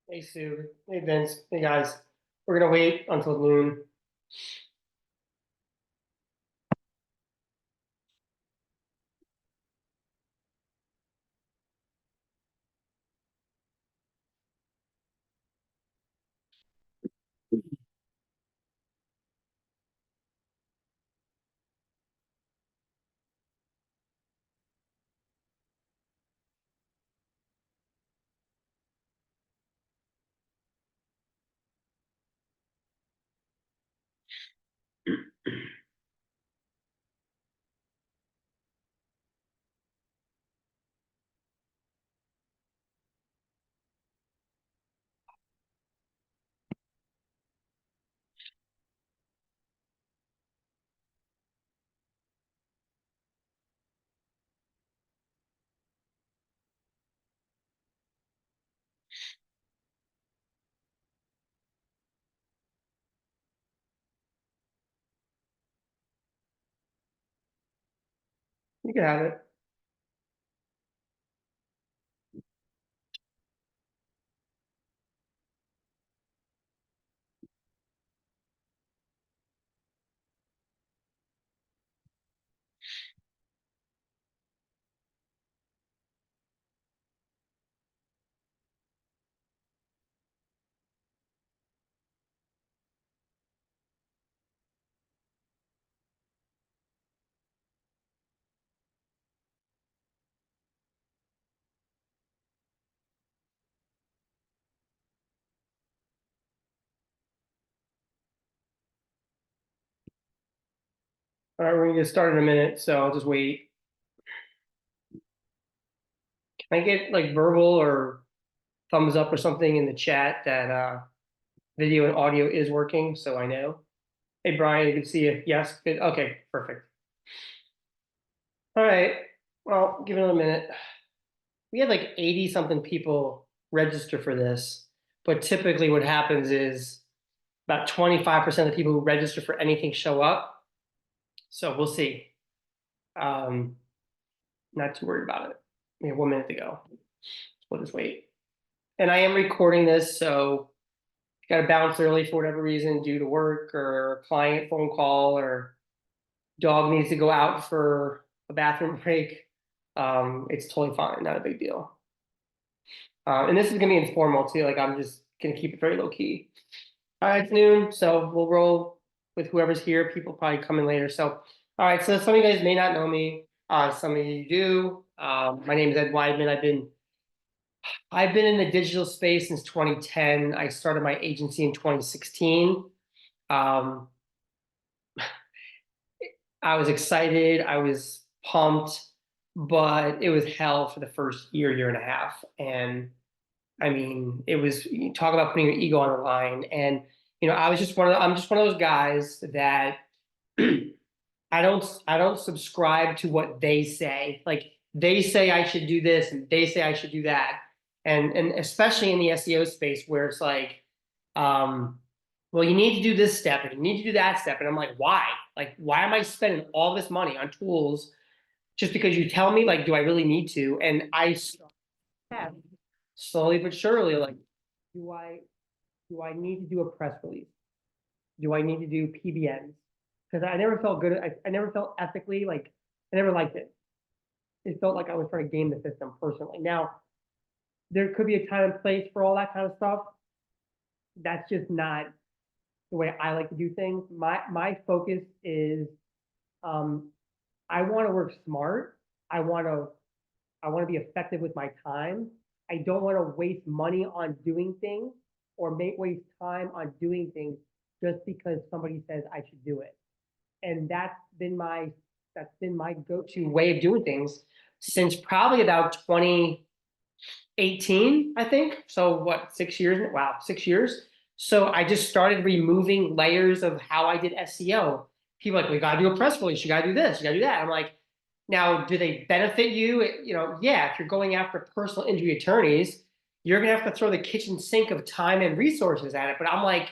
Hey Sue, hey Vince, hey guys. We're gonna wait until noon. You can have it. All right, we're gonna get started in a minute, so I'll just wait. Can I get like verbal or thumbs up or something in the chat that video and audio is working, so I know? Hey Brian, good to see you. Yes, good. Okay, perfect. All right. Well, give it a minute. We had like 80 something people register for this, but typically what happens is about 25% of the people who register for anything show up. So we'll see. Um, Not too worried about it. We have 1 minute to go. We'll just wait. And I am recording this, so got to bounce early for whatever reason, due to work or client phone call or dog needs to go out for a bathroom break. It's totally fine, not a big deal. And this is gonna be informal too. Like I'm just gonna keep it very low key. All right, it's noon, so we'll roll with whoever's here. People probably coming later. So, all right. So some of you guys may not know me. Some of you do. My name is Ed Weidman. I've been in the digital space since 2010. I started my agency in 2016. Um, I was excited. I was pumped, but it was hell for the first year and a half. And I mean, it was you talk about putting your ego on the line. And I'm just one of those guys that I don't subscribe to what they say. Like they say I should do this and they say I should do that. And especially in the SEO space where it's like, um, well, you need to do this step and you need to do that step. And I'm like, why? Like, why am I spending all this money on tools just because you tell me, like, do I really need to? And I have slowly but surely, like, do I do I need to do a press release? Do I need to do PBNs? Because I never felt good. I never felt ethically like I never liked it. It felt like I was trying to game the system personally. Now, there could be a time and place for all that kind of stuff. That's just not the way I like to do things. My focus is um, I want to work smart. I want to I want to be effective with my time. I don't want to waste money on doing things or waste time on doing things just because somebody says I should do it. And that's been my go-to way of doing things since probably about 2018, I think. So what, 6 years? Wow, 6 years. So I just started removing layers of how I did SEO. People are like, we gotta do a press release, you gotta do this, you gotta do that. I'm like, now, do they benefit you? Yeah, if you're going after personal injury attorneys, you're gonna have to throw the kitchen sink of time and resources at it. But I'm like,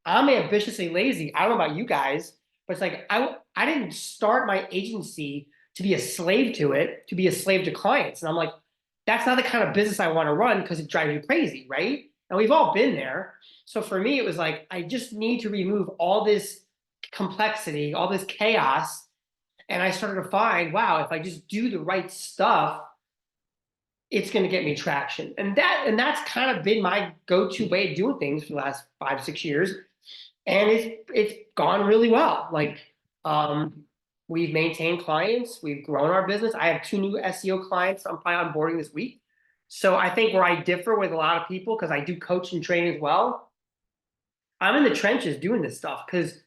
I'm ambitiously lazy. I don't know about you guys, but it's like I didn't start my agency to be a slave to it, to be a slave to clients. And I'm like, that's not the kind of business I want to run because it drives you crazy, right? And we've all been there. So for me, it was like, I just need to remove all this complexity, all this chaos. And I started to find, wow, if I just do the right stuff, it's going to get me traction. And that's kind of been my go-to way of doing things for the last 5, 6 years. And it's gone really well. Like, we've maintained clients, we've grown our business. I have 2 new SEO clients I'm probably onboarding this week. So I think where I differ with a lot of people, because I do coach and train as well, I'm in the trenches doing this stuff because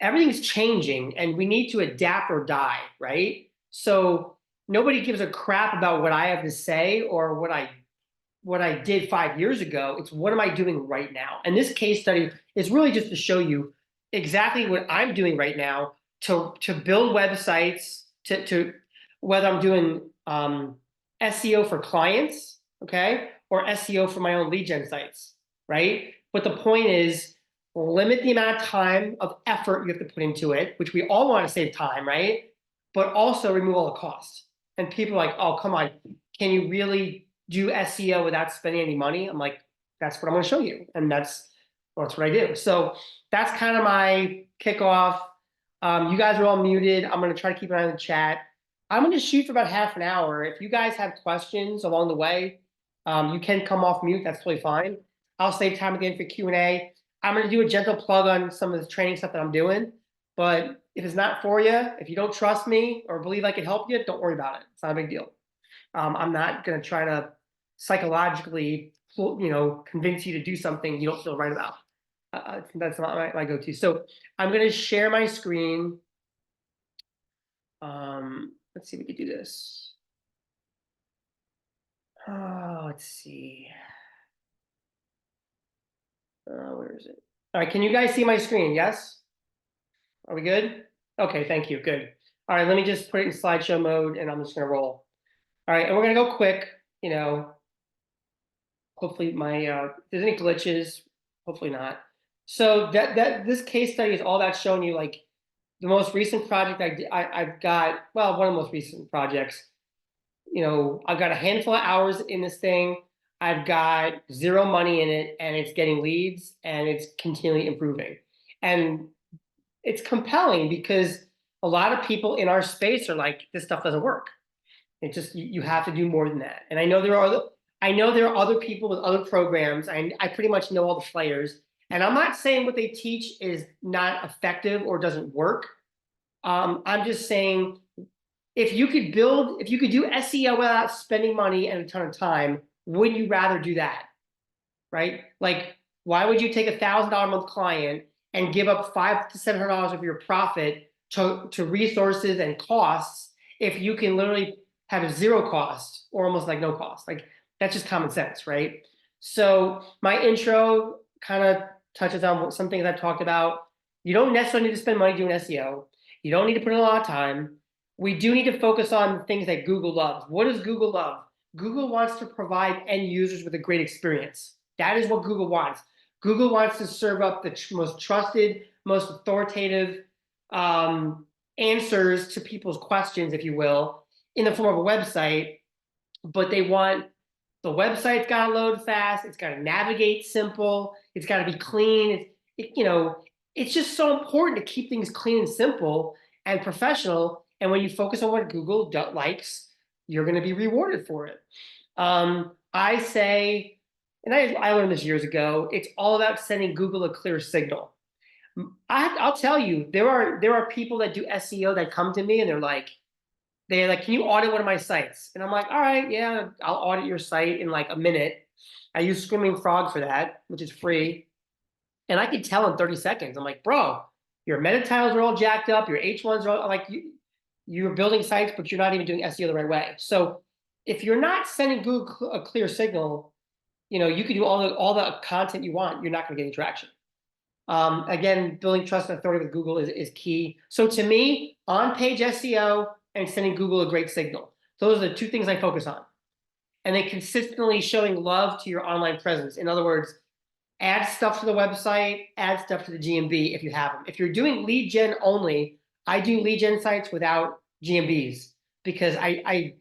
everything's changing and we need to adapt or die, right? So nobody gives a crap about what I have to say or what I did 5 years ago. It's what am I doing right now? And this case study is really just to show you exactly what I'm doing right now to build websites, to whether I'm doing SEO for clients, okay, or SEO for my own lead gen sites, right? But the point is, limit the amount of time of effort you have to put into it, which we all want to save time, right? But also remove all the costs. And people are like, oh, come on, can you really do SEO without spending any money? I'm like, that's what I'm going to show you. And that's what I do. So that's kind of my kickoff. You guys are all muted. I'm going to try to keep an eye on the chat. I'm going to shoot for about half an hour. If you guys have questions along the way, you can come off mute. That's totally fine. I'll save time again for Q&A. I'm going to do a gentle plug on some of the training stuff that I'm doing. But if it's not for you, if you don't trust me or believe I can help you, don't worry about it. It's not a big deal. I'm not going to try to psychologically, convince you to do something you don't feel right about. That's not my go-to. So I'm going to share my screen. Let's see if we can do this. Let's see. Where is it? All right, can you guys see my screen? Yes? Are we good? Okay, thank you. Good. All right, let me just put it in slideshow mode and I'm just going to roll. All right, and we're going to go quick. Hopefully if there's any glitches, hopefully not. So this case study is all about showing you like the most recent project I've got, well, one of the most recent projects. I've got a handful of hours in this thing. I've got zero money in it, and it's getting leads, and it's continually improving. And it's compelling because a lot of people in our space are like, this stuff doesn't work. It just, you have to do more than that. And I know there are other people with other programs. I pretty much know all the players. And I'm not saying what they teach is not effective or doesn't work. I'm just saying, if you could do SEO without spending money and a ton of time, wouldn't you rather do that? Right? Like, why would you take $1,000 a month client and give up $500 to $700 of your profit to resources and costs if you can literally have a zero cost or almost like no cost? Like, that's just common sense, right? So my intro kind of touches on some things I've talked about. You don't necessarily need to spend money doing SEO. You don't need to put in a lot of time. We do need to focus on things that Google loves. What does Google love? Google wants to provide end users with a great experience. That is what Google wants. Google wants to serve up the most trusted, most authoritative answers to people's questions, if you will, in the form of a website. But they want the website's got to load fast. It's got to navigate simple. It's got to be clean. It's just so important to keep things clean and simple and professional. And when you focus on what Google likes, you're going to be rewarded for it. I say, and I learned this years ago, it's all about sending Google a clear signal. I'll tell you, there are people that do SEO that come to me and they're like, can you audit one of my sites? And I'm like, all right, yeah, I'll audit your site in like a minute. I use Screaming Frog for that, which is free. And I could tell in 30 seconds. I'm like, bro, your meta titles are all jacked up. Your H1s are all like, you're building sites, but you're not even doing SEO the right way. So if you're not sending Google a clear signal, you can do all the content you want. You're not going to get any traction. Again, building trust and authority with Google is key. So to me, on-page SEO and sending Google a great signal. Those are the two things I focus on. And then consistently showing love to your online presence. In other words, add stuff to the website, add stuff to the GMB if you have them. If you're doing lead gen only, I do lead gen sites without GMBs because I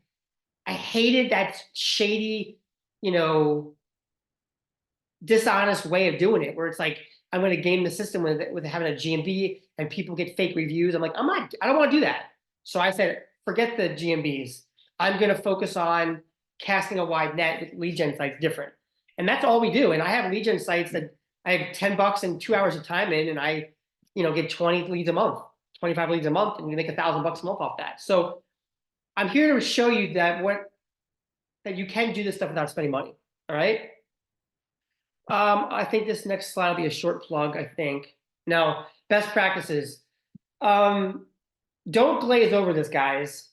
hated that shady, dishonest way of doing it, where it's like I'm going to game the system with having a GMB and people get fake reviews. I'm like, I don't want to do that. So I said, forget the GMBs. I'm going to focus on casting a wide net with lead gen sites different. And that's all we do. And I have lead gen sites that I have $10 and 2 hours of time in, and I, get 20 leads a month, 25 leads a month, and we make $1,000 a month off that. So I'm here to show you that you can do this stuff without spending money. All right. I think this next slide will be a short plug, I think. Now, best practices. Don't glaze over this, guys.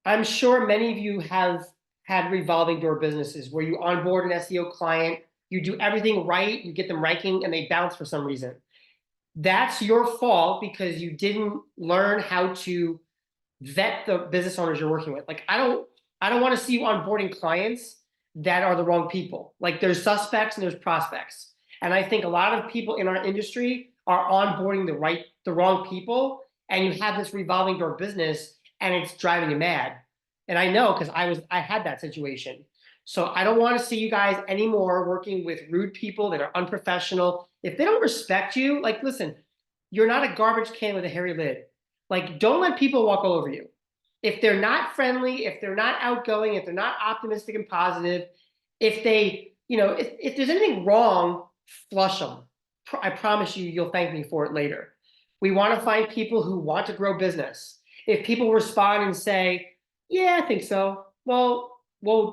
I'm sure many of you have had revolving door businesses where you onboard an SEO client, you do everything right, you get them ranking, and they bounce for some reason. That's your fault because you didn't learn how to vet the business owners you're working with. Like, I don't want to see you onboarding clients that are the wrong people. Like, there's suspects and there's prospects. And I think a lot of people in our industry are onboarding the wrong people, and you have this revolving door business and it's driving you mad. And I know because I had that situation. So I don't want to see you guys anymore working with rude people that are unprofessional. If they don't respect you, like, listen, you're not a garbage can with a hairy lid. Like, don't let people walk all over you. If they're not friendly, if they're not outgoing, if they're not optimistic and positive, if they, if there's anything wrong, flush them. I promise you, you'll thank me for it later. We want to find people who want to grow business. If people respond and say, yeah, I think so. Well,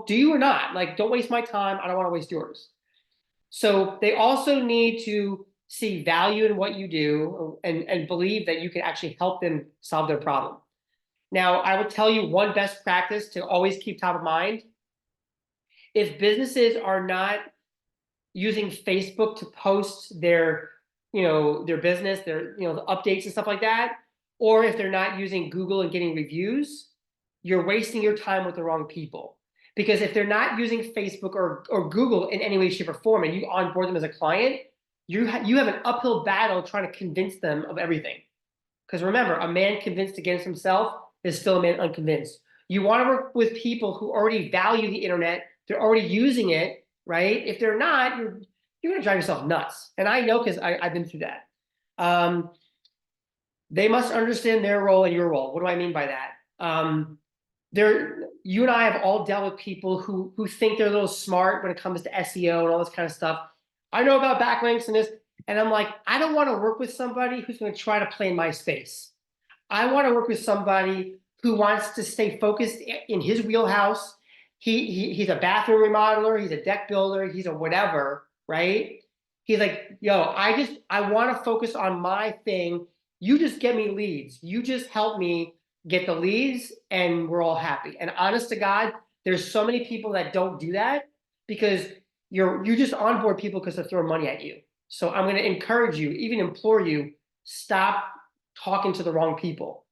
do you or not? Like, don't waste my time. I don't want to waste yours. So they also need to see value in what you do and believe that you can actually help them solve their problem. Now, I will tell you one best practice to always keep top of mind. If businesses are not using Facebook to post their business, their, the updates and stuff like that, or if they're not using Google and getting reviews, you're wasting your time with the wrong people. Because if they're not using Facebook or Google in any way, shape, or form, and you onboard them as a client, you have an uphill battle trying to convince them of everything. Because remember, a man convinced against himself is still a man unconvinced. You want to work with people who already value the internet. They're already using it, right? If they're not, you're going to drive yourself nuts. And I know because I've been through that. They must understand their role and your role. What do I mean by that? You and I have all dealt with people who think they're a little smart when it comes to SEO and all this kind of stuff. I know about backlinks and this, and I'm like, I don't want to work with somebody who's going to try to play in my space. I want to work with somebody who wants to stay focused in his wheelhouse. He's a bathroom remodeler, he's a deck builder, he's a whatever, right? He's like, yo, I want to focus on my thing. You just get me leads. You just help me get the leads and we're all happy. And honest to God, there's so many people that don't do that because you just onboard people because they're throwing money at you. So I'm going to encourage you, even implore you, stop talking to the wrong people.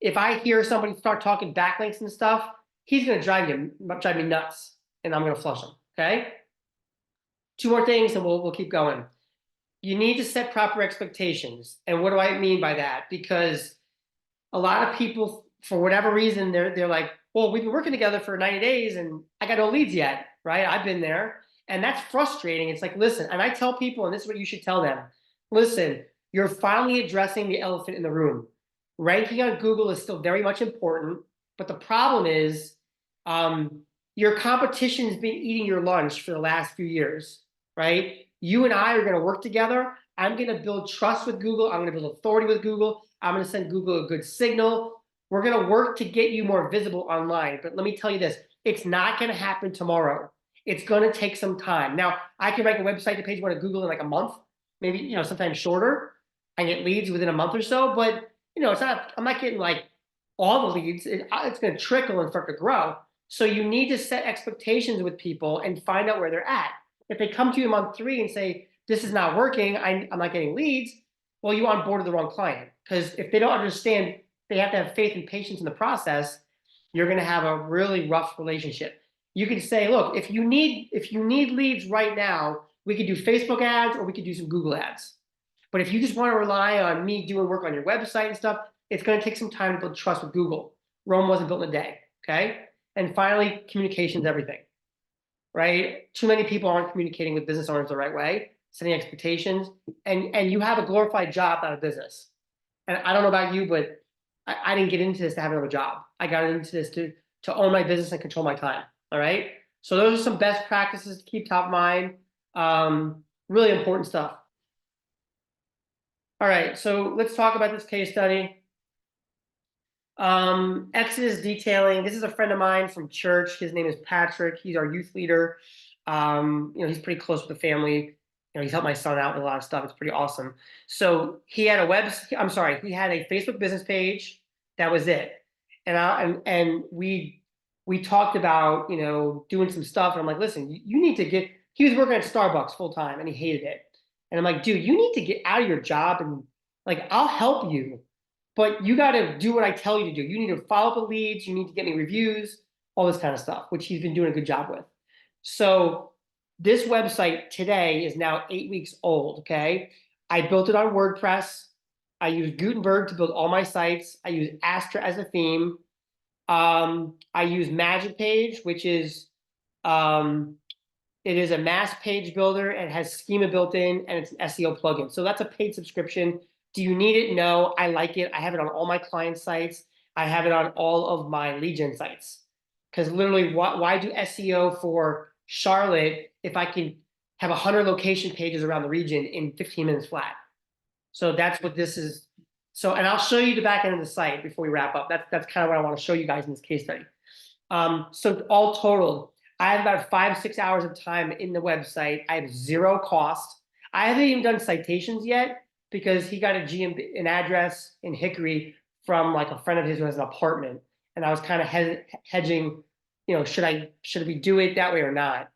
If I hear somebody start talking backlinks and stuff, he's going to drive me nuts, and I'm going to flush him. Okay. 2 more things, and we'll keep going. You need to set proper expectations. And what do I mean by that? Because a lot of people, for whatever reason, they're like, well, we've been working together for 90 days and I got no leads yet, right? I've been there. And that's frustrating. It's like, listen, and I tell people, and this is what you should tell them, listen, you're finally addressing the elephant in the room. Ranking on Google is still very much important, but the problem is your competition's been eating your lunch for the last few years, right? You and I are going to work together. I'm going to build trust with Google. I'm going to build authority with Google. I'm going to send Google a good signal. We're going to work to get you more visible online. But let me tell you this, it's not going to happen tomorrow. It's going to take some time. Now, I can rank a website to page 1 of Google in like a month, maybe, sometimes shorter. I get leads within a month or so, but it's not, I'm not getting like all the leads, it's going to trickle and start to grow. So you need to set expectations with people and find out where they're at. If they come to you in month 3 and say, this is not working, I'm not getting leads, well, you onboarded the wrong client. Because if they don't understand, they have to have faith and patience in the process, you're going to have a really rough relationship. You can say, look, if you need leads right now, we could do Facebook ads or we could do some Google ads. But if you just want to rely on me doing work on your website and stuff, it's going to take some time to build trust with Google. Rome wasn't built in a day, okay? And finally, communication is everything, right? Too many people aren't communicating with business owners the right way, setting expectations, and you have a glorified job, not a business. And I don't know about you, but I didn't get into this to have another job. I got into this to own my business and control my time, all right? So those are some best practices to keep top of mind. Really important stuff. All right, so let's talk about this case study. Exodus detailing. This is a friend of mine from church. His name is Patrick. He's our youth leader. He's pretty close with the family. He's helped my son out with a lot of stuff. It's pretty awesome. So he had he had a Facebook business page. That was it. And we talked about, doing some stuff. And I'm like, listen, you need to get, he was working at Starbucks full time and he hated it. And I'm like, dude, you need to get out of your job and like, I'll help you. But you got to do what I tell you to do. You need to follow up the leads. You need to get me reviews, all this kind of stuff, which he's been doing a good job with. So this website today is now 8 weeks old, okay? I built it on WordPress. I use Gutenberg to build all my sites. I use Astra as a theme. I use Magic Page, which is it is a mass page builder and has schema built in, and it's an SEO plugin. So that's a paid subscription. Do you need it? No, I like it. I have it on all my client sites. I have it on all of my lead gen sites. Because literally, why do SEO for Charlotte if I can have 100 location pages around the region in 15 minutes flat? So that's what this is. So, and I'll show you the back end of the site before we wrap up. That's kind of what I want to show you guys in this case study. So all totaled, I have about 5-6 hours of time in the website. I have 0 cost. I haven't even done citations yet because he got an address in Hickory from like a friend of his who has an apartment, and I was kind of hedging, should we do it that way or not?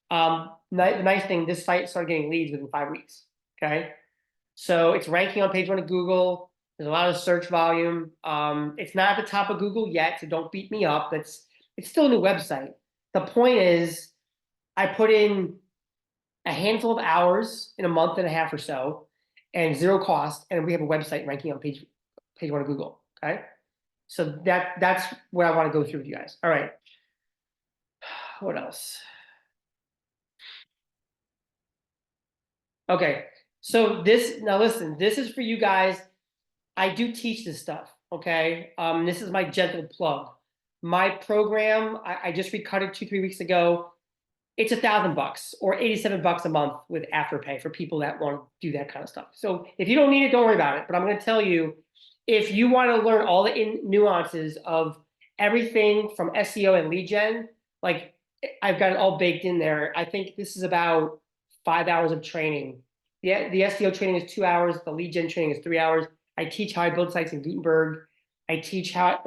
The nice thing, this site started getting leads within 5 weeks. Okay, so it's ranking on page 1 of Google. There's a lot of search volume. It's not at the top of Google yet, so don't beat me up. It's still a new website. The point is, I put in a handful of hours in a month and a half or so, and 0 cost, and we have a website ranking on page 1 of Google. Okay, so that's what I want to go through with you guys. All right, what else? Okay, so now listen, this is for you guys. I do teach this stuff. Okay, this is my gentle plug. My program, I just recut it 2-3 weeks ago. It's $1,000 or $87 a month with Afterpay for people that want to do that kind of stuff. So if you don't need it, don't worry about it. But I'm going to tell you, if you want to learn all the nuances of everything from SEO and lead gen, like I've got it all baked in there. I think this is about 5 hours of training. The SEO training is 2 hours. The lead gen training is 3 hours. I teach how I build sites in Gutenberg. I teach how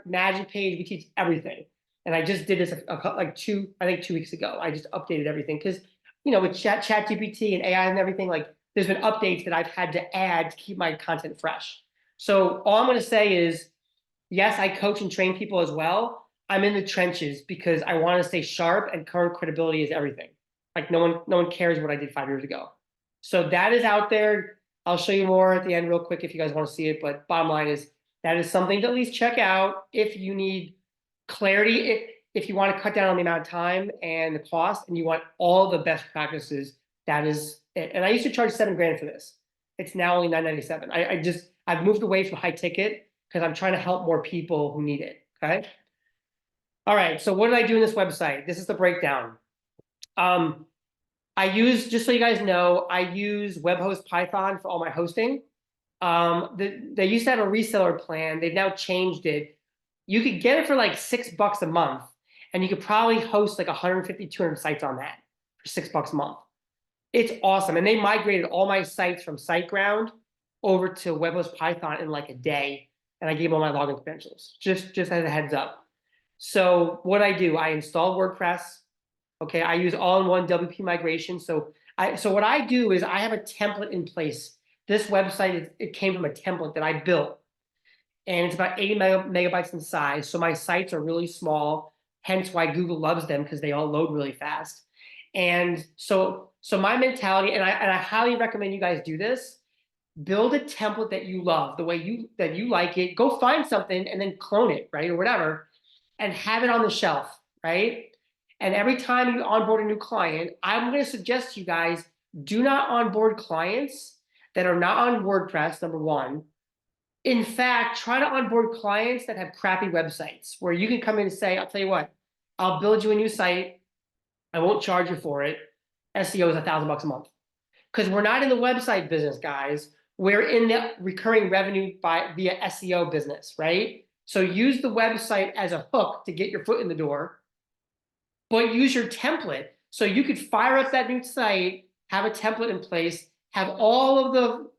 Magic Page. We teach everything. And I just did this like 2 weeks ago. I just updated everything because, with ChatGPT and AI and everything, like there's been updates that I've had to add to keep my content fresh. So all I'm going to say is, yes, I coach and train people as well. I'm in the trenches because I want to stay sharp, and current credibility is everything. Like no one cares what I did 5 years ago. So that is out there. I'll show you more at the end real quick if you guys want to see it. But bottom line is that is something to at least check out if you need clarity, if you want to cut down on the amount of time and the cost, and you want all the best practices. That is it. And I used to charge $7,000 for this. It's now only $997. I've moved away from high ticket because I'm trying to help more people who need it. Okay. All right. So what did I do in this website? This is the breakdown. I use, just so you guys know, I use WebHost Python for all my hosting. They used to have a reseller plan. They've now changed it. You could get it for like $6 a month, and you could probably host like 150, 200 sites on that for $6 a month. It's awesome. And they migrated all my sites from SiteGround over to WebHost Python in like a day. and I gave them all my login credentials, just as a heads up. So what I do, I install WordPress. Okay, I use all-in-one WP migration. So what I do is I have a template in place. This website, it came from a template that I built, and it's about 80 megabytes in size. So my sites are really small, hence why Google loves them, because they all load really fast. And so my mentality, and I highly recommend you guys do this. Build a template that you love, the way you like it. Go find something and then clone it, right, or whatever, and have it on the shelf, right? And every time you onboard a new client, I'm going to suggest to you guys, do not onboard clients that are not on WordPress, number one. In fact, try to onboard clients that have crappy websites where you can come in and say, I'll tell you what, I'll build you a new site. I won't charge you for it. SEO is $1,000 a month. Because we're not in the website business, guys. We're in the recurring revenue via SEO business, right? So use the website as a hook to get your foot in the door, but use your template. So you could fire up that new site, have a template in place, have all of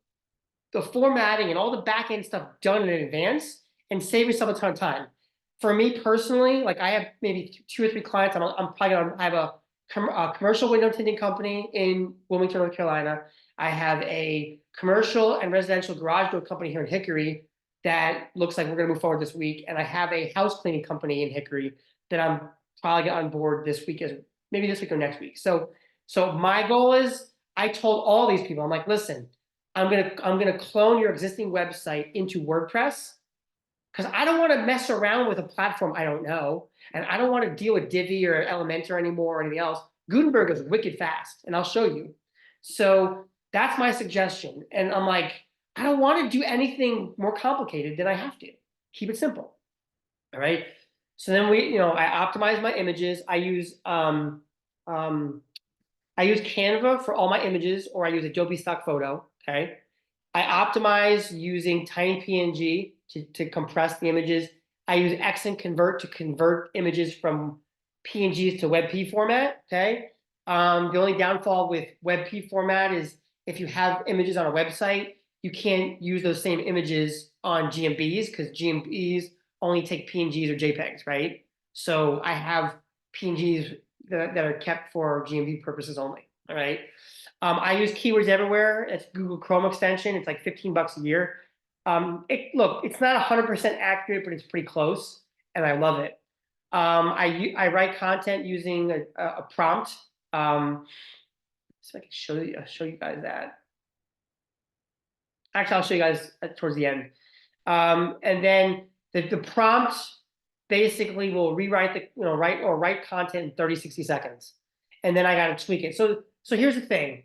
the formatting and all the back end stuff done in advance, and save yourself a ton of time. For me personally, like I have maybe 2 or 3 clients. I'm probably gonna I have a commercial window tinting company in Wilmington, North Carolina. I have a commercial and residential garage door company here in Hickory that looks like we're gonna move forward this week, and I have a house cleaning company in Hickory that I'm probably get on board this week, as maybe this week or next week. So my goal is, I told all these people, I'm like, listen, I'm gonna clone your existing website into WordPress, because I don't want to mess around with a platform I don't know, and I don't want to deal with Divi or Elementor anymore or anything else. Gutenberg is wicked fast, and I'll show you. So that's my suggestion. And I'm like, I don't want to do anything more complicated than I have to. Keep it simple. All right. So then I optimize my images. I use Canva for all my images, or I use Adobe Stock Photo. Okay. I optimize using tiny PNG to compress the images. I use Xn Convert to convert images from PNGs to WebP format. Okay. The only downfall with WebP format is if you have images on a website, you can't use those same images on GMBs, because GMBs only take PNGs or JPEGs, right? So I have PNGs that are kept for GMB purposes only. All right. I use Keywords Everywhere. It's Google Chrome extension. It's like $15 a year. Look, it's not 100% accurate, but it's pretty close, and I love it. I write content using a prompt. So I can show you guys that. Actually, I'll show you guys towards the end. And then the prompt basically will rewrite write content in 30, 60 seconds. And then I got to tweak it. So here's the thing.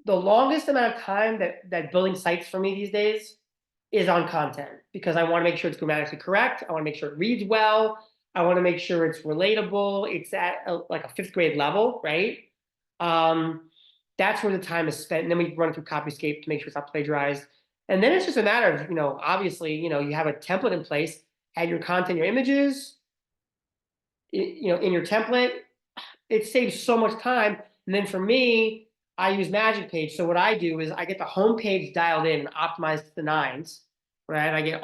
The longest amount of time that building sites for me these days is on content, because I want to make sure it's grammatically correct. I want to make sure it reads well. I want to make sure it's relatable. It's at like a 5th grade level, right? That's where the time is spent. And then we run it through Copyscape to make sure it's not plagiarized. And then it's just a matter of, obviously, you have a template in place, add your content, your images, in your template. It saves so much time. And then for me, I use Magic Page. So what I do is I get the home page dialed in and optimized to the nines, right? I get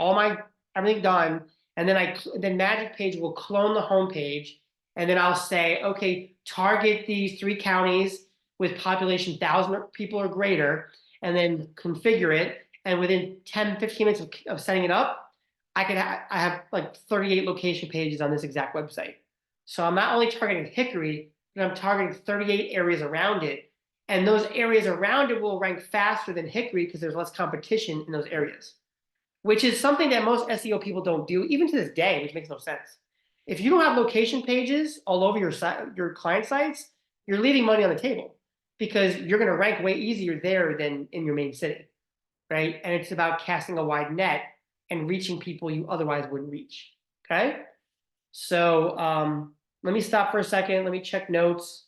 everything done, and then Magic Page will clone the home page, and then I'll say, okay, target these 3 counties with population 1,000 people or greater, and then configure it. And within 10, 15 minutes of setting it up, I have like 38 location pages on this exact website. So I'm not only targeting Hickory, but I'm targeting 38 areas around it. And those areas around it will rank faster than Hickory because there's less competition in those areas, which is something that most SEO people don't do, even to this day, which makes no sense. If you don't have location pages all over your client sites, you're leaving money on the table, because you're going to rank way easier there than in your main city, right? And it's about casting a wide net and reaching people you otherwise wouldn't reach, okay? So let me stop for a second. Let me check notes.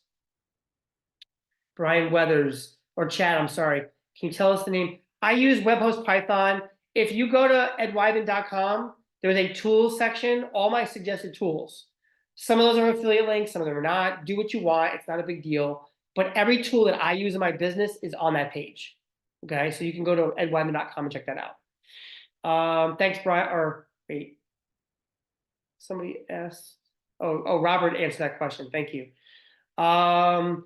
Brian Weathers, or Chad, I'm sorry. Can you tell us the name? I use WebHost Python. If you go to edwyman.com, there's a tools section, all my suggested tools. Some of those are affiliate links, some of them are not. Do what you want, it's not a big deal. But every tool that I use in my business is on that page. Okay, so you can go to edwyman.com and check that out. Thanks, Brian. Or wait, somebody asked. Oh, Robert answered that question. Thank you. Um,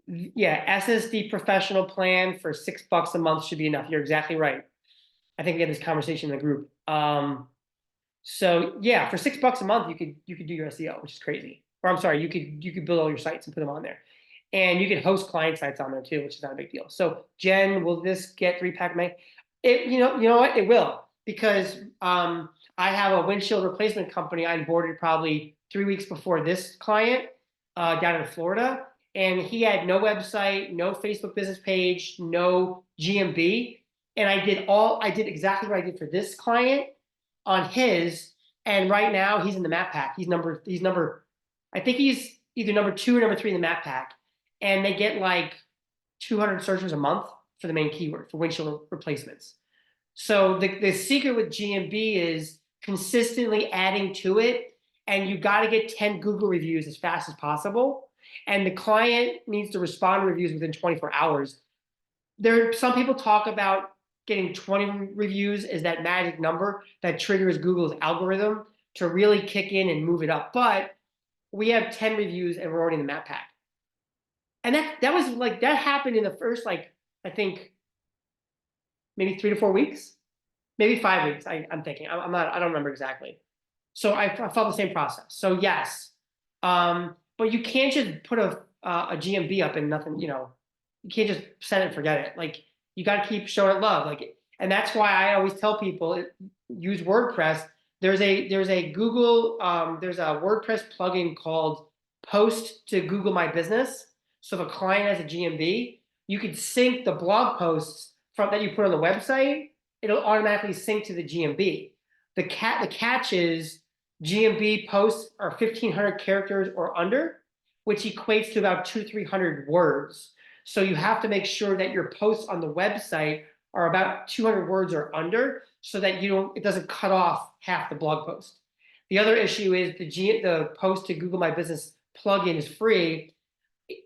yeah, SSD professional plan for $6 a month should be enough. You're exactly right. I think we had this conversation in the group. So yeah, for $6 a month, you could do your SEO, which is crazy. Or I'm sorry, you could build all your sites and put them on there, and you could host client sites on there too, which is not a big deal. So Jen, will this get 3-pack May? You know what? It will, because I have a windshield replacement company I onboarded probably 3 weeks before this client down in Florida, and he had no website, no Facebook business page, no GMB, and I did exactly what I did for this client on his, and right now he's in the map pack. He's number, I think he's either number 2 or number 3 in the map pack, and they get like 200 searches a month for the main keyword for windshield replacements. So the secret with GMB is consistently adding to it, and you got to get 10 Google reviews as fast as possible. And the client needs to respond to reviews within 24 hours. Some people talk about getting 20 reviews as that magic number that triggers Google's algorithm to really kick in and move it up. But we have 10 reviews and we're already in the map pack. And that was like, that happened in the first, like, I think maybe 3 to 4 weeks, maybe 5 weeks. I'm thinking, I'm not, I don't remember exactly. So I followed the same process. So yes, but you can't just put a GMB up and nothing, you can't just set it and forget it. Like, you got to keep showing it love. Like, and that's why I always tell people use WordPress. There's a Google, there's a WordPress plugin called Post to Google My Business. So if a client has a GMB, you could sync the blog posts from that you put on the website. It'll automatically sync to the GMB. The catch is GMB posts are 1,500 characters or under, which equates to about 200-300 words. So you have to make sure that your posts on the website are about 200 words or under, so that it doesn't cut off half the blog post. The other issue is the Post to Google My Business plugin is free.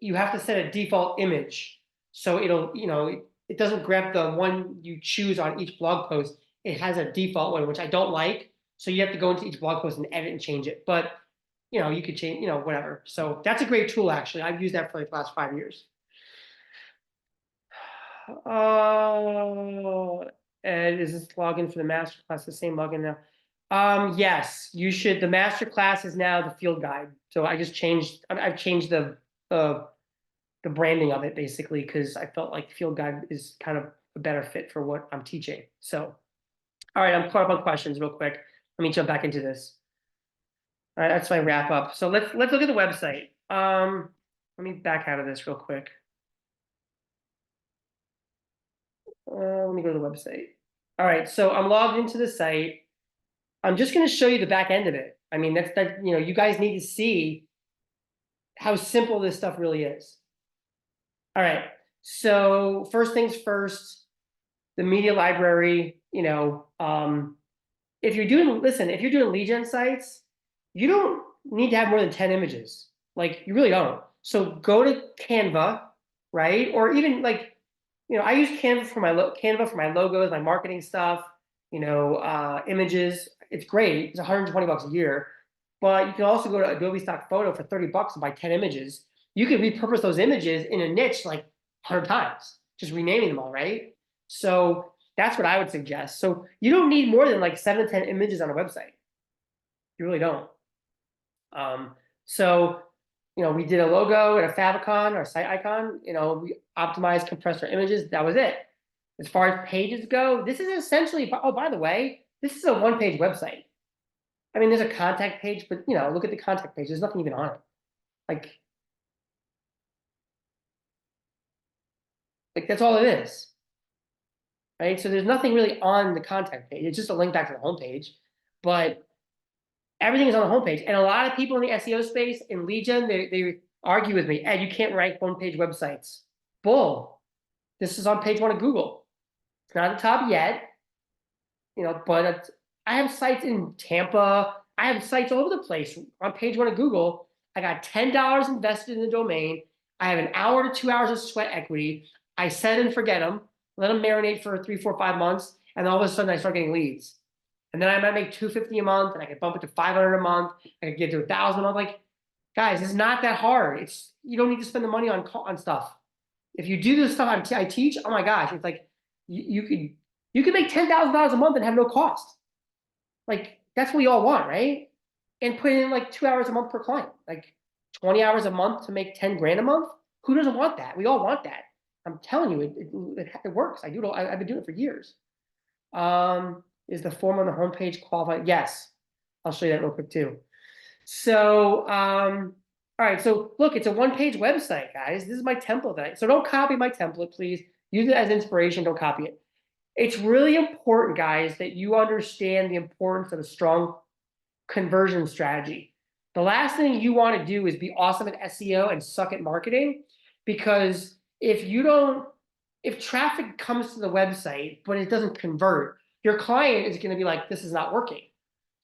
You have to set a default image, so it doesn't grab the one you choose on each blog post. It has a default one, which I don't like. So you have to go into each blog post and edit and change it. But you could change, whatever. So that's a great tool, actually. I've used that for like the last 5 years. And is this login for the masterclass the same login now? Yes, you should. The masterclass is now the field guide. So I've changed the branding of it, basically, because I felt like field guide is kind of a better fit for what I'm teaching. So, all right, I'm caught up on questions real quick. Let me jump back into this. All right, that's my wrap up. So let's look at the website. Let me back out of this real quick. Let me go to the website. All right, so I'm logged into the site. I'm just going to show you the back end of it. I mean, you guys need to see how simple this stuff really is. All right, so first things first, the media library, if you're doing lead gen sites, you don't need to have more than 10 images. Like, you really don't. So go to Canva, right? Or even like, I use Canva for my logos, my marketing stuff, images. It's great. It's $120 a year. But you can also go to Adobe Stock Photo for $30 and buy 10 images. You can repurpose those images in a niche like 100 times, just renaming them all, right? So that's what I would suggest. So you don't need more than like 7 to 10 images on a website. You really don't. So we did a logo and a favicon, our site icon. We optimized, compressed our images. That was it. As far as pages go, this is essentially, oh, by the way, this is a one-page website. I mean, there's a contact page, but look at the contact page. There's nothing even on it. Like that's all it is, right? So there's nothing really on the contact page. It's just a link back to the homepage, but everything is on the homepage. And a lot of people in the SEO space in lead gen, they argue with me, Ed, you can't rank one-page websites. Bull. This is on page 1 of Google. It's not at the top yet, but I have sites in Tampa. I have sites all over the place on page 1 of Google. I got $10 invested in the domain. I have an hour to 2 hours of sweat equity. I set and forget them, let them marinate for 3, 4, 5 months, And all of a sudden I start getting leads. And then I might make 250 a month, and I can bump it to 500 a month. I can get to 1,000 a month. Like, guys, it's not that hard. You don't need to spend the money on stuff. If you do this stuff I teach, oh my gosh, it's like you could make $10,000 a month and have no cost. Like, that's what we all want, right? And put in like 2 hours a month per client, like 20 hours a month to make 10 grand a month. Who doesn't want that? We all want that. I'm telling you, it works. I do it. I've been doing it for years. Is the form on the homepage qualified? Yes. I'll show you that real quick too. So, all right. So look, it's a one-page website, guys. This is my template. So don't copy my template, please. Use it as inspiration. Don't copy it. It's really important, guys, that you understand the importance of a strong conversion strategy. The last thing you want to do is be awesome at SEO and suck at marketing, because if traffic comes to the website but it doesn't convert, your client is going to be like, this is not working.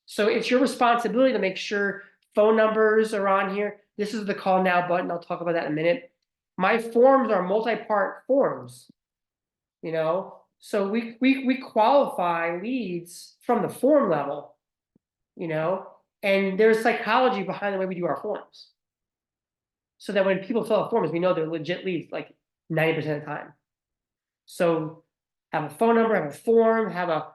So it's your responsibility to make sure phone numbers are on here. This is the call now button. I'll talk about that in a minute. My forms are multi-part forms, so we qualify leads from the form level, and there's psychology behind the way we do our forms. So that when people fill out forms, we know they're legit leads like 90% of the time. So have a phone number, have a form, have a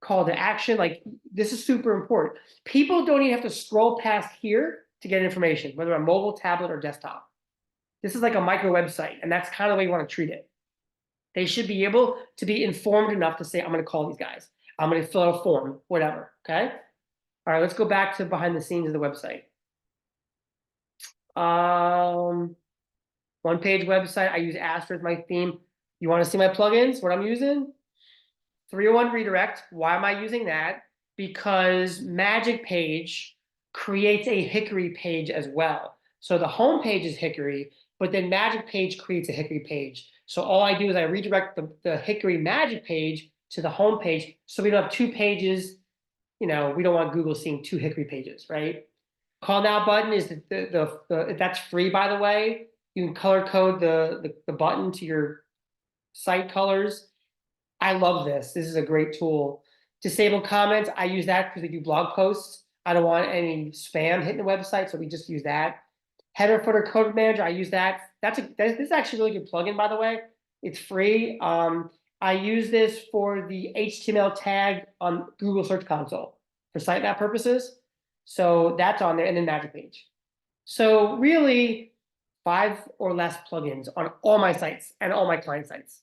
call to action. Like, this is super important. People don't even have to scroll past here to get information, whether on mobile, tablet, or desktop. This is like a micro website, and that's kind of the way you want to treat it. They should be able to be informed enough to say, I'm going to call these guys. I'm going to fill out a form, whatever, okay? All right, let's go back to behind the scenes of the website. One-page website. I use Astra as my theme. You want to see my plugins, what I'm using? 301 redirect. Why am I using that? Because Magic Page creates a Hickory page as well. So the home page is Hickory, but then Magic Page creates a Hickory page. So all I do is I redirect the Hickory Magic Page to the home page, so we don't have two pages. We don't want Google seeing two Hickory pages, right? Call now button is that's free, by the way. You can color code the button to your site colors. I love this. This is a great tool. Disable comments. I use that because we do blog posts. I don't want any spam hitting the website, so we just use that. Header footer code manager. I use that. This is actually a really good plugin, by the way. It's free. I use this for the HTML tag on Google Search Console for sitemap purposes. So that's on there, and then Magic Page. So really, 5 or less plugins on all my sites and all my client sites.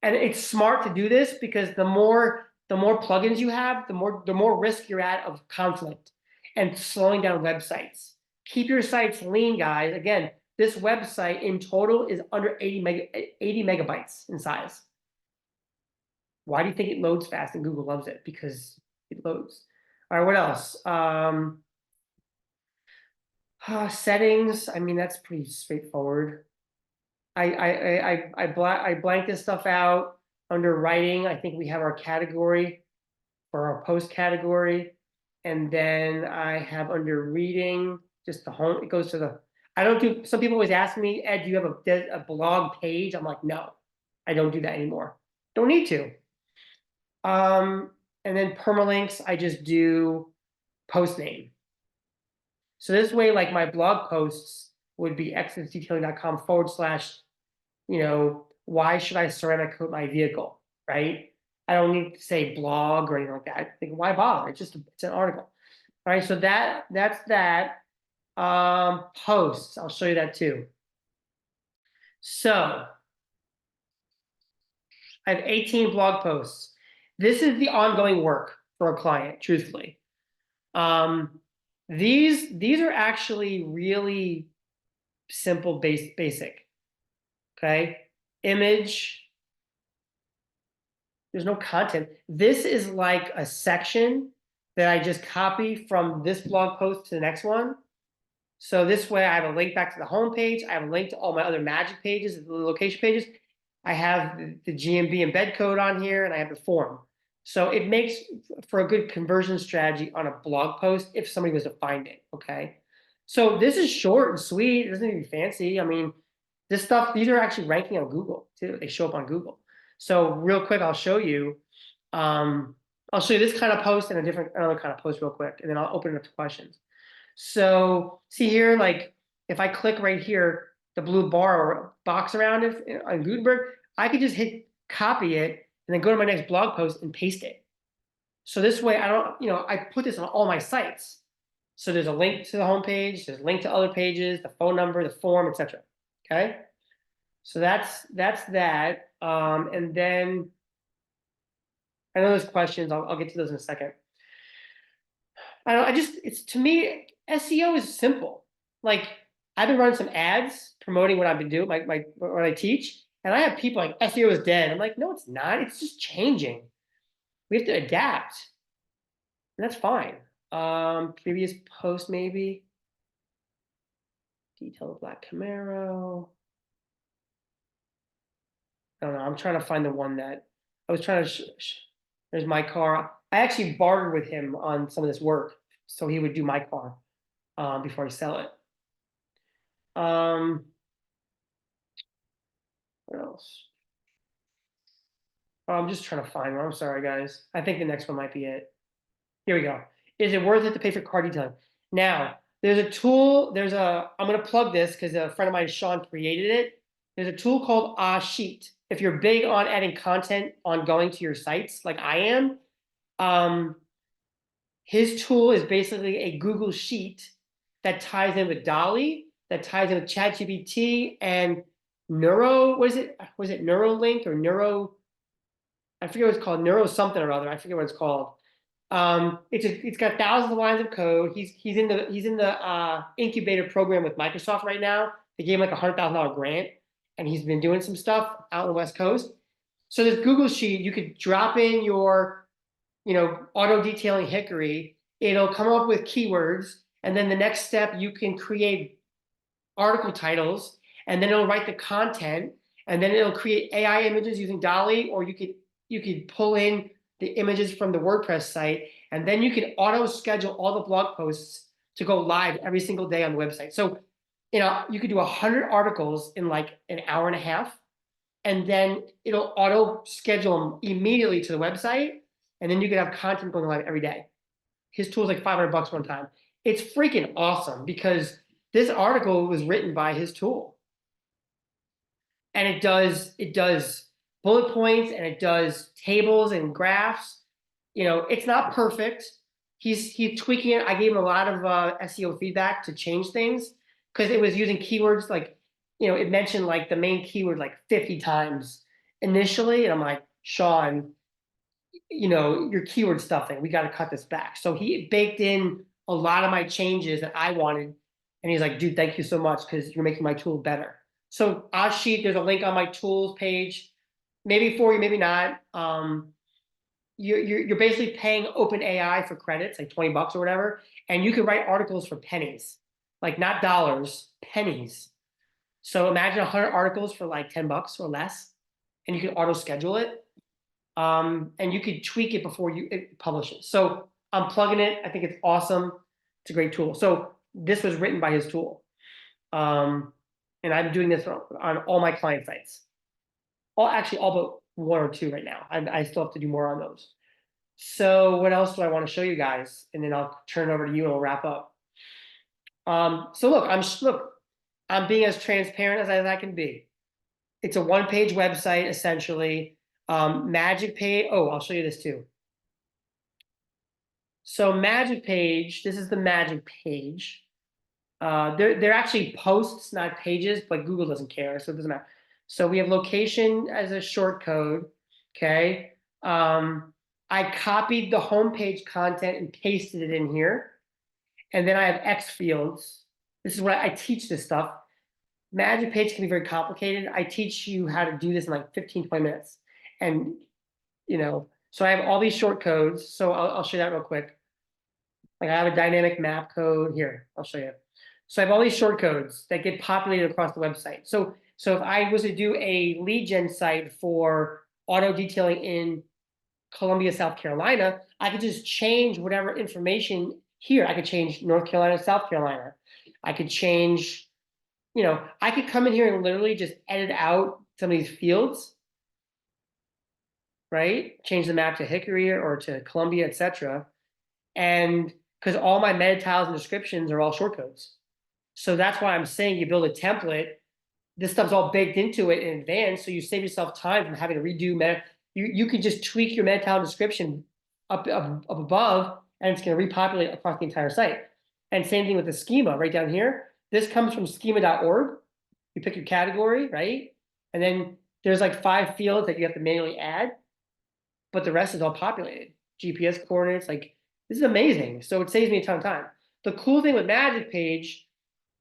And it's smart to do this because the more plugins you have, the more risk you're at of conflict and slowing down websites. Keep your sites lean, guys. Again, this website in total is under 80 megabytes in size. Why do you think it loads fast and Google loves it? Because it loads. All right, what else? Settings. I mean, that's pretty straightforward. I blank this stuff out under writing. I think we have our category for our post category. And then I have under reading, just the home, it goes to the, I don't do, some people always ask me, Ed, do you have a blog page? I'm like, no, I don't do that anymore. Don't need to. And then permalinks, I just do post name. So this way, like my blog posts would be exodusdetailing.com / why should I ceramic coat my vehicle, right? I don't need to say blog or anything like that. I think, why bother? It's an article. All right, so that's that. Posts, I'll show you that too. So I have 18 blog posts. This is the ongoing work for a client, truthfully. These are actually really simple, basic. Okay, image. There's no content. This is like a section that I just copy from this blog post to the next one. So this way I have a link back to the home page. I have a link to all my other magic pages, the location pages. I have the GMB embed code on here, and I have the form. So it makes for a good conversion strategy on a blog post if somebody was to find it, okay? So this is short and sweet. It doesn't need to be fancy. I mean, this stuff, these are actually ranking on Google too. They show up on Google. So real quick, I'll show you. I'll show you this kind of post and another kind of post real quick, and then I'll open it up to questions. So see here, like if I click right here, the blue bar or box around it on Gutenberg, I could just hit copy it and then go to my next blog post and paste it. So this way I don't, I put this on all my sites. So there's a link to the homepage, there's a link to other pages, the phone number, the form, etc. Okay. So that's that. And then I know there's questions. I'll get to those in a second. It's to me, SEO is simple. Like I've been running some ads promoting what I've been doing, what I teach, and I have people like SEO is dead. I'm like, no, it's not. It's just changing. We have to adapt, and that's fine. Previous post maybe. Detailed black Camaro. I don't know. I'm trying to find the one that I was trying to. There's my car. I actually bartered with him on some of this work, so he would do my car before I sell it. What else? Oh, I'm just trying to find one. I'm sorry, guys. I think the next one might be it. Here we go. Is it worth it to pay for car detailing? Now, there's a tool. I'm going to plug this because a friend of mine, Sean, created it. There's a tool called Sheet. If you're big on adding content ongoing to your sites, like I am, his tool is basically a Google Sheet that ties in with Dolly, that ties in with ChatGPT and Neuro. What is it? Was it Neuralink or Neuro? I forget what it's called, Neuro something or other. I forget what it's called. It's got thousands of lines of code. He's in the incubator program with Microsoft right now. They gave him like $100,000 grant, and he's been doing some stuff out on the West Coast. So this Google Sheet, you could drop in your, auto detailing hickory. It'll come up with keywords, and then the next step you can create article titles, and then it'll write the content, and then it'll create AI images using Dolly, or you could pull in the images from the WordPress site, and then you can auto schedule all the blog posts to go live every single day on the website. So, you could do 100 articles in like an hour and a half, and then it'll auto schedule them immediately to the website, and then you could have content going live every day. His tool is like $500 one time. It's freaking awesome because this article was written by his tool, and it does bullet points and it does tables and graphs. It's not perfect. He's tweaking it. I gave him a lot of SEO feedback to change things because it was using keywords like, it mentioned like the main keyword like 50 times initially, and I'm like, Sean, your keyword stuffing, we got to cut this back. So he baked in a lot of my changes that I wanted, and he's like, dude, thank you so much because you're making my tool better. So Sheet, there's a link on my tools page, maybe for you, maybe not. You're basically paying OpenAI for credits, like $20 or whatever, and you can write articles for pennies, like not dollars, pennies. So imagine 100 articles for like $10 or less, and you can auto schedule it. And you could tweak it before it publishes. So I'm plugging it. I think it's awesome. It's a great tool. So this was written by his tool. And I'm doing this on all my client sites. Actually, all but one or two right now. I still have to do more on those. So what else do I want to show you guys? And then I'll turn it over to you and we'll wrap up. So look, I'm being as transparent as I can be. It's a one-page website, essentially. Magic page. Oh, I'll show you this too. So magic page, this is the magic page. They're actually posts, not pages, but Google doesn't care, so it doesn't matter. So we have location as a short code, okay? I copied the homepage content and pasted it in here. And then I have X fields. This is what I teach this stuff. Magic page can be very complicated. I teach you how to do this in like 15, 20 minutes. And, so I have all these short codes. So I'll show you that real quick. Like I have a dynamic map code here. I'll show you. So I have all these short codes that get populated across the website. So if I was to do a lead gen site for auto detailing in Columbia, South Carolina, I could just change whatever information here. I could change North Carolina, South Carolina. I could change, I could come in here and literally just edit out some of these fields. right? Change the map to Hickory or to Columbia, etc. And because all my meta tiles and descriptions are all shortcodes. So that's why I'm saying you build a template. This stuff's all baked into it in advance, so you save yourself time from having to redo meta. You could just tweak your meta tile description up above, and it's going to repopulate across the entire site. And same thing with the schema right down here. This comes from schema.org. You pick your category, right? And then there's like 5 fields that you have to manually add, but the rest is all populated. GPS coordinates, like this is amazing. So it saves me a ton of time. The cool thing with Magic Page,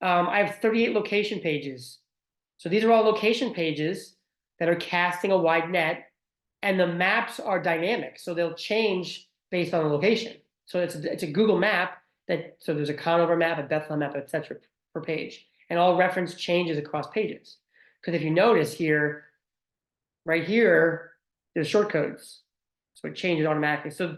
I have 38 location pages. So these are all location pages that are casting a wide net, and the maps are dynamic. So they'll change based on the location. So it's a Google map that, so there's a Conover map, a Bethlehem map, etc. per page. And all reference changes across pages. Because if you notice here, right here, there's short codes. So it changes automatically. So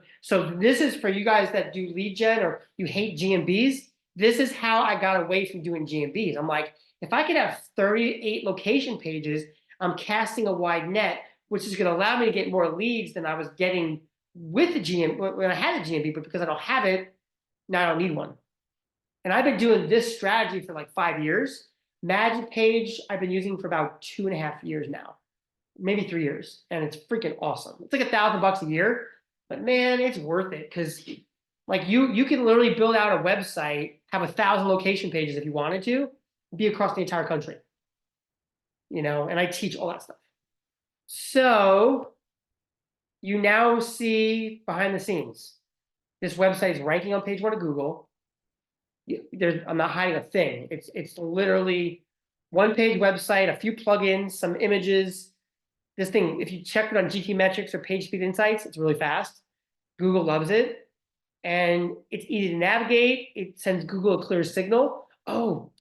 this is for you guys that do lead gen or you hate GMBs. This is how I got away from doing GMBs. I'm like, if I could have 38 location pages, I'm casting a wide net, which is going to allow me to get more leads than I was getting with the GM when I had a GMB, but because I don't have it, now I don't need one. And I've been doing this strategy for like 5 years. Magic Page, I've been using for about 2.5 years now, maybe 3 years, and it's freaking awesome. It's like $1,000 a year, but man, it's worth it because like you can literally build out a website, have 1,000 location pages if you wanted to, be across the entire country. And I teach all that stuff. So you now see behind the scenes. This website is ranking on page 1 of Google. I'm not hiding a thing. It's literally one-page website, a few plugins, some images. This thing, if you check it on GTmetrix or PageSpeed Insights, it's really fast. Google loves it. And it's easy to navigate. It sends Google a clear signal. Oh,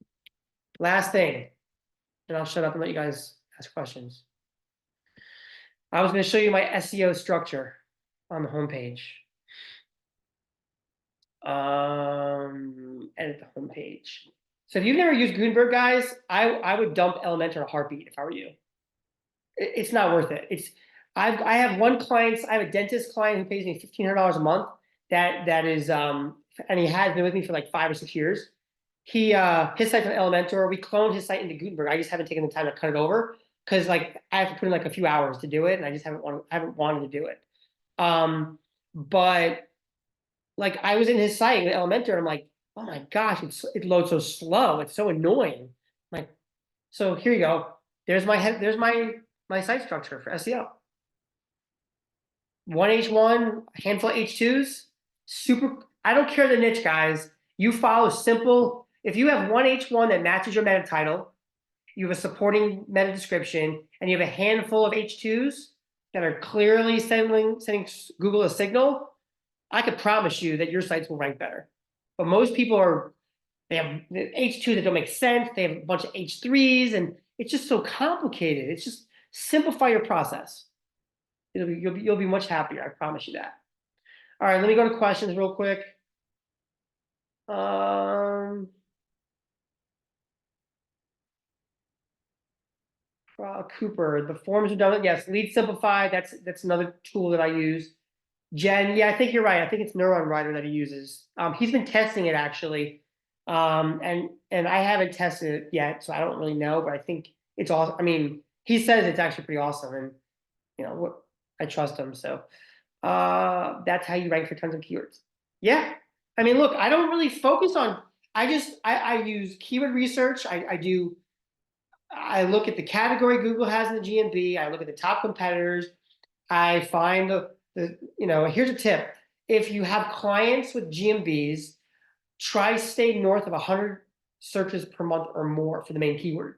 last thing. And I'll shut up and let you guys ask questions. I was going to show you my SEO structure on the homepage. Edit the homepage. So if you've never used Gutenberg, guys, I would dump Elementor in a heartbeat if I were you. It's not worth it. I have one client, I have a dentist client who pays me $1,500 a month. That is, and he has been with me for like 5 or 6 years. His site's on Elementor. We cloned his site into Gutenberg. I just haven't taken the time to cut it over because like I have to put in like a few hours to do it, and I just haven't wanted to do it. But like I was in his site with Elementor, and I'm like, oh my gosh, it loads so slow. It's so annoying. Like, so here you go. There's my site structure for SEO. 1H1, a handful of H2s, super. I don't care the niche, guys. You follow simple. If you have 1H1 that matches your meta title, you have a supporting meta description, and you have a handful of H2s that are clearly sending Google a signal, I could promise you that your sites will rank better. But most people they have H2s that don't make sense. They have a bunch of H3s, and it's just so complicated. It's just simplify your process. You'll be much happier. I promise you that. All right, let me go to questions real quick. Cooper, the forms are done. Yes, Lead Simplify. That's another tool that I use. Jen, yeah, I think you're right. I think it's Neuron Writer that he uses. He's been testing it actually, and I haven't tested it yet, so I don't really know. But I think it's awesome. I mean, he says it's actually pretty awesome, and I trust him. So that's how you rank for tons of keywords. Yeah, I mean, look, I don't really focus on. I use keyword research. I look at the category Google has in the GMB. I look at the top competitors. I find here's a tip. If you have clients with GMBs, try stay north of 100 searches per month or more for the main keyword.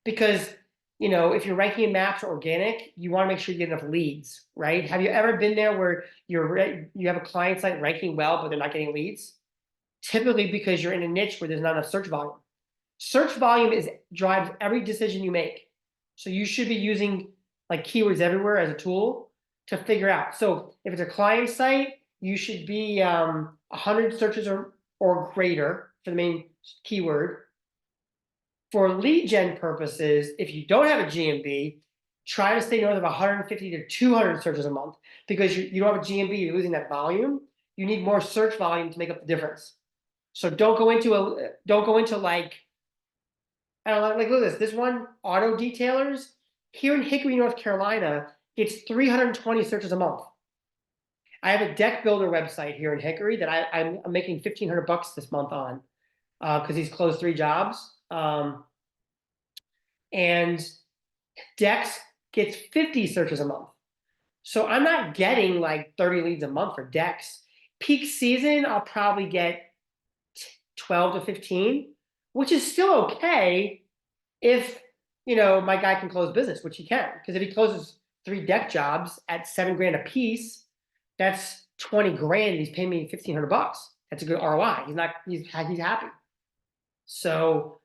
Because, if you're ranking in maps or organic, you want to make sure you get enough leads, right? Have you ever been there where you have a client site ranking well, but they're not getting leads? Typically because you're in a niche where there's not enough search volume. Search volume drives every decision you make. So you should be using like keywords everywhere as a tool to figure out. So if it's a client site, you should be 100 searches or greater for the main keyword. For lead gen purposes, if you don't have a GMB, try to stay north of 150 to 200 searches a month, because you don't have a GMB, you're losing that volume. You need more search volume to make up the difference. So don't go into like, I don't know, like look at this one, auto detailers here in Hickory, North Carolina, it's 320 searches a month. I have a deck builder website here in Hickory that I'm making $1,500 this month on, because he's closed 3 jobs. And Dex gets 50 searches a month. So I'm not getting like 30 leads a month for Dex. Peak season, I'll probably get 12 to 15, which is still okay if, my guy can close business, which he can. Because if he closes 3 deck jobs at $7,000 a piece, that's 20 grand. He's paying me $1,500. That's a good ROI. He's happy. So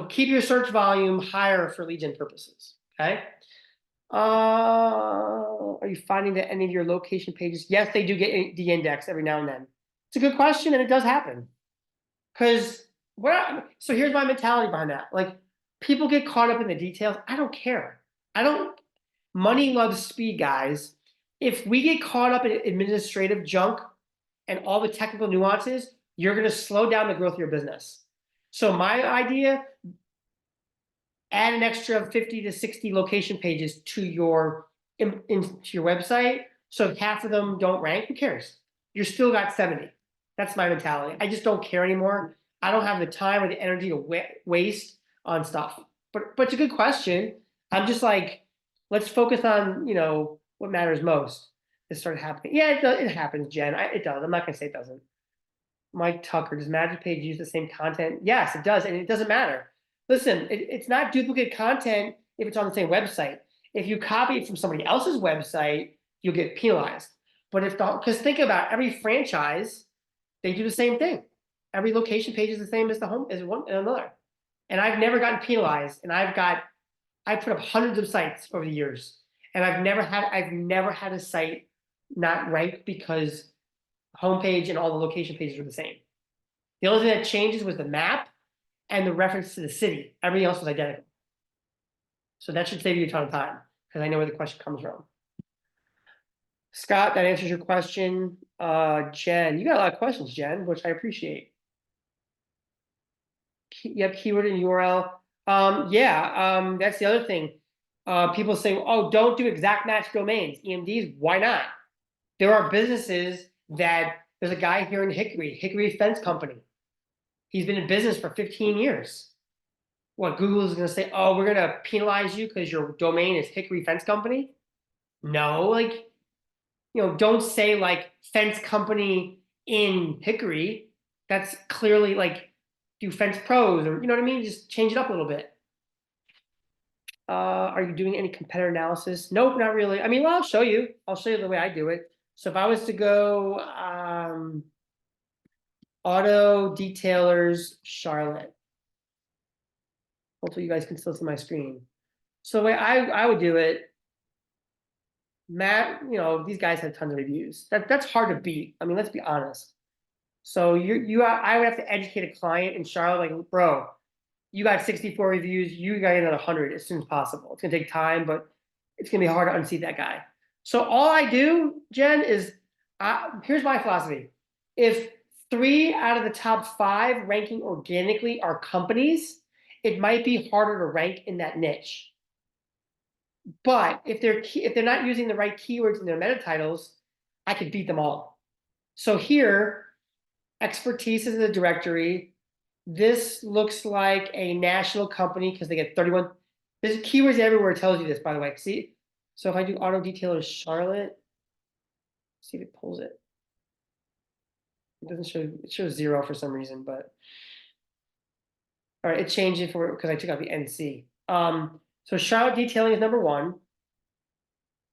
keep your search volume higher for lead gen purposes. Okay. Are you finding that any of your location pages? Yes, they do get de-indexed every now and then. It's a good question, and it does happen. Because so here's my mentality behind that. Like, people get caught up in the details. I don't care. Money loves speed, guys. If we get caught up in administrative junk and all the technical nuances, you're going to slow down the growth of your business. So my idea, add an extra 50 to 60 location pages to your into your website. So if half of them don't rank, who cares? You're still got 70. That's my mentality. I just don't care anymore. I don't have the time or the energy to waste on stuff. But it's a good question. I'm just like, let's focus on what matters most. It started happening. Yeah, it happens, Jen. It does. I'm not gonna say it doesn't. Mike Tucker, does Magic Page use the same content? Yes, it does, and it doesn't matter. Listen, it's not duplicate content if it's on the same website. If you copy it from somebody else's website, you'll get penalized. But because think about it, every franchise, they do the same thing. Every location page is the same as the home as one and another. And I've never gotten penalized, and I put up hundreds of sites over the years, and I've never had a site not ranked because homepage and all the location pages are the same. The only thing that changes was the map and the reference to the city. Everything else was identical. So that should save you a ton of time, because I know where the question comes from. Scott, that answers your question. Jen, you got a lot of questions, Jen, which I appreciate. Yep, keyword and URL. That's the other thing. People say, oh, don't do exact match domains, EMDs. Why not? There are businesses that, there's a guy here in Hickory Fence Company. He's been in business for 15 years. What, Google is going to say, oh, we're going to penalize you because your domain is Hickory Fence Company? No, like, don't say like fence company in Hickory. That's clearly like, do fence pros, or you know what I mean? Just change it up a little bit. Are you doing any competitor analysis? Nope, not really. I mean, well, I'll show you the way I do it. So if I was to go auto detailers Charlotte, hopefully you guys can still see my screen. So the way I would do it, Matt, these guys have tons of reviews. That's hard to beat. I mean, let's be honest. So I would have to educate a client in Charlotte, like, bro, you got 64 reviews, you got another 100 as soon as possible. It's gonna take time, but it's gonna be hard to unseat that guy. So all I do, Jen, is here's my philosophy. If 3 out of the top 5 ranking organically are companies, it might be harder to rank in that niche. But if they're not using the right keywords in their meta titles, I could beat them all. So here, expertise is the directory. This looks like a national company because they get 31. There's keywords everywhere. It tells you this, by the way. See? So if I do auto detailer Charlotte, see if it pulls it. It doesn't show, it shows 0 for some reason, but all right, it changed it because I took out the NC. So Charlotte detailing is number 1.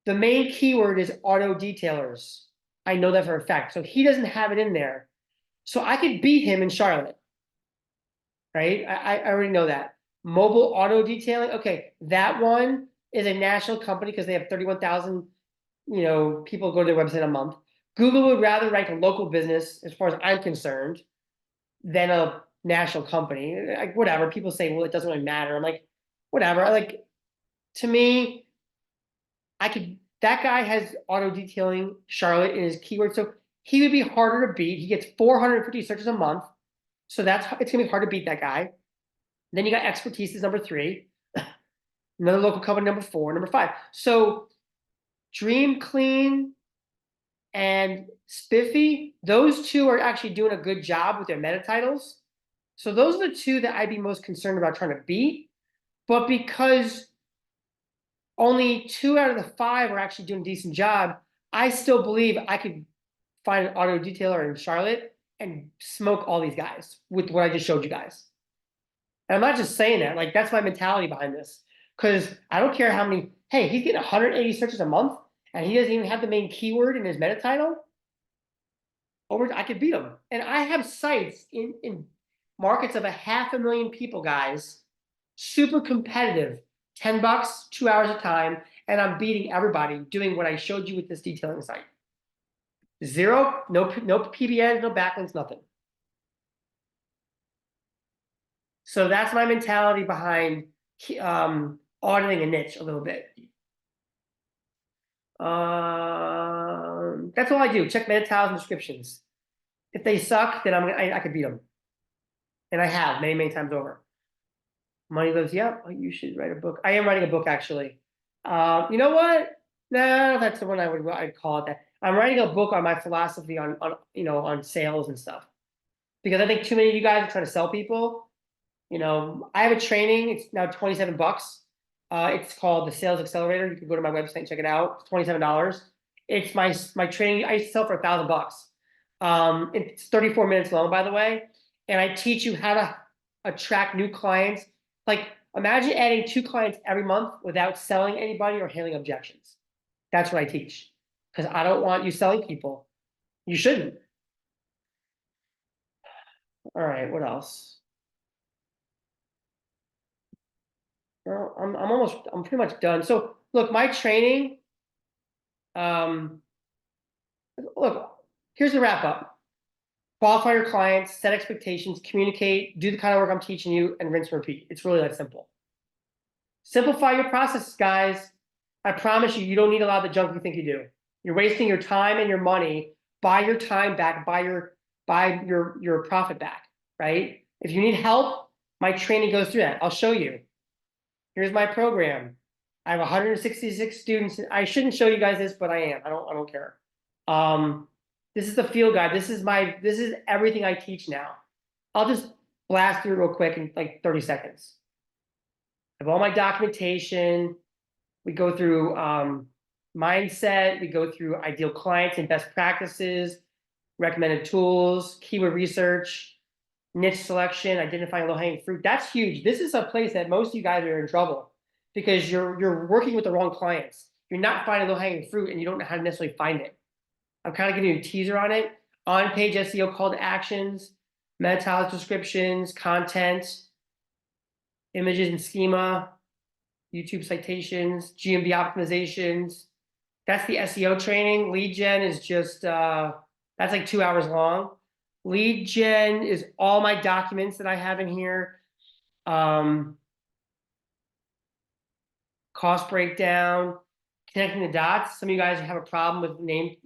The main keyword is auto detailers. I know that for a fact. So he doesn't have it in there. So I could beat him in Charlotte. Right? I already know that. Mobile auto detailing. Okay, that one is a national company because they have 31,000, people go to their website a month. Google would rather rank a local business, as far as I'm concerned, than a national company. Like, whatever. People say, well, it doesn't really matter. I'm like, whatever. To me, that guy has auto detailing Charlotte in his keyword. So he would be harder to beat. He gets 450 searches a month. So it's gonna be hard to beat that guy. Then you got expertise is number 3. Another local company, number 4, number 5. So Dream Clean and Spiffy, those 2 are actually doing a good job with their meta titles. So those are the 2 that I'd be most concerned about trying to beat. But because only 2 out of the 5 are actually doing a decent job, I still believe I could find an auto detailer in Charlotte and smoke all these guys with what I just showed you guys. And I'm not just saying that, like that's my mentality behind this. Because I don't care how many, hey, he's getting 180 searches a month and he doesn't even have the main keyword in his meta title. I could beat him. And I have sites in markets of 500,000 people, guys, super competitive, $10, 2 hours of time, and I'm beating everybody doing what I showed you with this detailing site. 0, no PBNs, no backlinks, nothing. So that's my mentality behind auditing a niche a little bit. That's all I do. Check meta tiles and descriptions. If they suck, then I could beat them, and I have many times over. Money lives. Yep. Oh, you should write a book. I am writing a book actually. You know what? No, that's the one I'd call it that. I'm writing a book on my philosophy on sales and stuff, because I think too many of you guys are trying to sell people. I have a training. It's now $27. It's called the Sales Accelerator. You can go to my website and check it out. It's $27. It's my training. I sell for $1,000. It's 34 minutes long, by the way, and I teach you how to attract new clients. Like, imagine adding 2 clients every month without selling anybody or handling objections. That's what I teach, because I don't want you selling people. You shouldn't. All right, what else? Well, I'm pretty much done. So look, my training, look, here's the wrap up. Qualify your clients, set expectations, communicate, do the kind of work I'm teaching you, and rinse and repeat. It's really that simple. Simplify your processes, guys. I promise you, you don't need a lot of the junk you think you do. You're wasting your time and your money. Buy your time back, buy your profit back, right? If you need help, my training goes through that. I'll show you. Here's my program. I have 166 students. I shouldn't show you guys this, but I am. I don't care. This is the field guide. This is everything I teach now. I'll just blast through it real quick in like 30 seconds. I have all my documentation. We go through mindset. We go through ideal clients and best practices, recommended tools, keyword research, niche selection, identifying low-hanging fruit. That's huge. This is a place that most of you guys are in trouble because you're working with the wrong clients. You're not finding low-hanging fruit and you don't know how to necessarily find it. I'm kind of giving you a teaser on it. On-page SEO call to actions, meta tiles descriptions, content, images and schema, YouTube citations, GMB optimizations. That's the SEO training. Lead gen is just, that's like 2 hours long. Lead gen is all my documents that I have in here. Cost breakdown, connecting the dots. Some of you guys have a problem with name,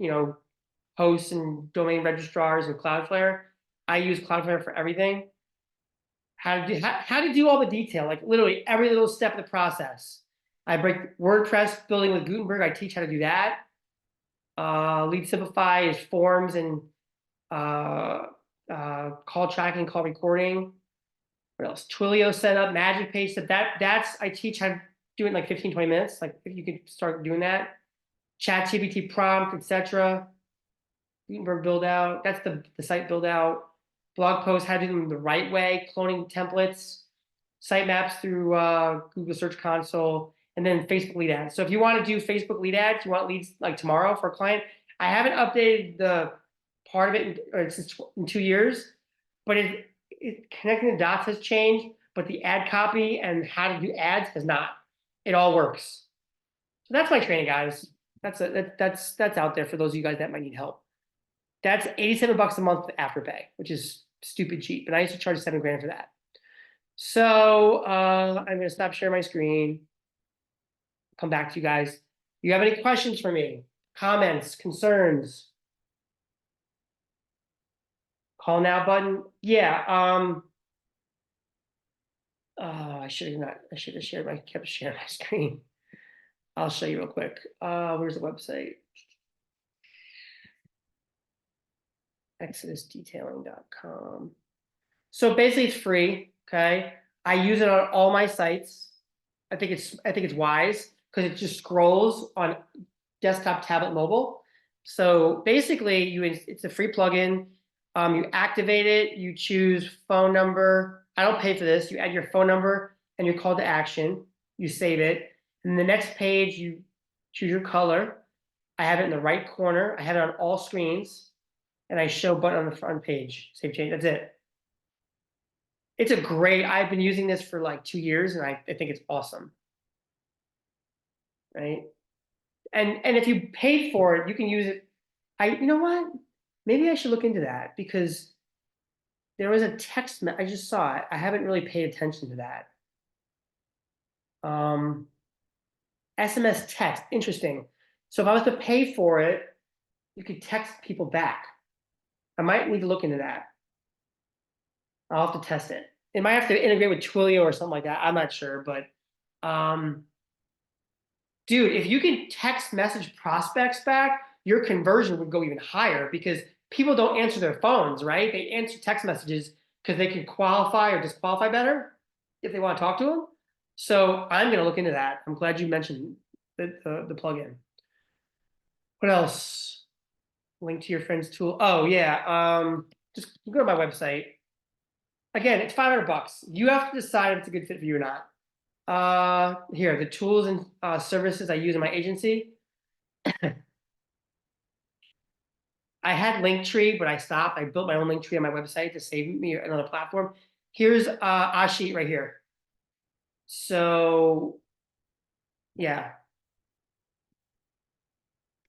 hosts and domain registrars and Cloudflare. I use Cloudflare for everything. How to do all the detail, like literally every little step of the process. I break WordPress building with Gutenberg. I teach how to do that. Lead Simplify is forms and call tracking, call recording. What else? Twilio setup, Magic Page setup. That's I teach how to do it in like 15, 20 minutes. Like if you could start doing that. ChatGPT prompt, etc. Gutenberg build out. That's the site build out. Blog posts, how to do them the right way. Cloning templates. Sitemaps through Google Search Console. And then Facebook lead ads. So if you want to do Facebook lead ads, you want leads like tomorrow for a client. I haven't updated the part of it in 2 years, but connecting the dots has changed, but the ad copy and how to do ads has not. It all works. So that's my training, guys. That's out there for those of you guys that might need help. That's $87 a month with Afterpay, which is stupid cheap. And I used to charge $7 grand for that. So I'm gonna stop sharing my screen. Come back to you guys. You have any questions for me? Comments, concerns? Call now button? Yeah, I should have not, I should have shared my, kept sharing my screen. I'll show you real quick. Where's the website? ExodusDetailing.com. So basically it's free, okay? I use it on all my sites. I think it's wise because it just scrolls on desktop, tablet, mobile. So basically it's a free plugin. You activate it, you choose phone number. I don't pay for this. You add your phone number and your call to action. You save it. And the next page, you choose your color. I have it in the right corner. I have it on all screens. And I show button on the front page. Save change. That's it. It's a great, I've been using this for like 2 years and I think it's awesome. Right? And if you pay for it, you can use it. You know what? Maybe I should look into that because there was a text, I just saw it. I haven't really paid attention to that. SMS text, interesting. So if I was to pay for it, you could text people back. I might need to look into that. I'll have to test it. It might have to integrate with Twilio or something like that. I'm not sure, but dude, if you can text message prospects back, your conversion would go even higher because people don't answer their phones, right? They answer text messages because they can qualify or disqualify better if they want to talk to them. So I'm going to look into that. I'm glad you mentioned the plugin. What else? Link to your friend's tool. Oh yeah, just go to my website. Again, it's $500. You have to decide if it's a good fit for you or not. Here, the tools and services I use in my agency. I had Linktree, but I stopped. I built my own Linktree on my website to save me another platform. Here's Asheet right here. So yeah,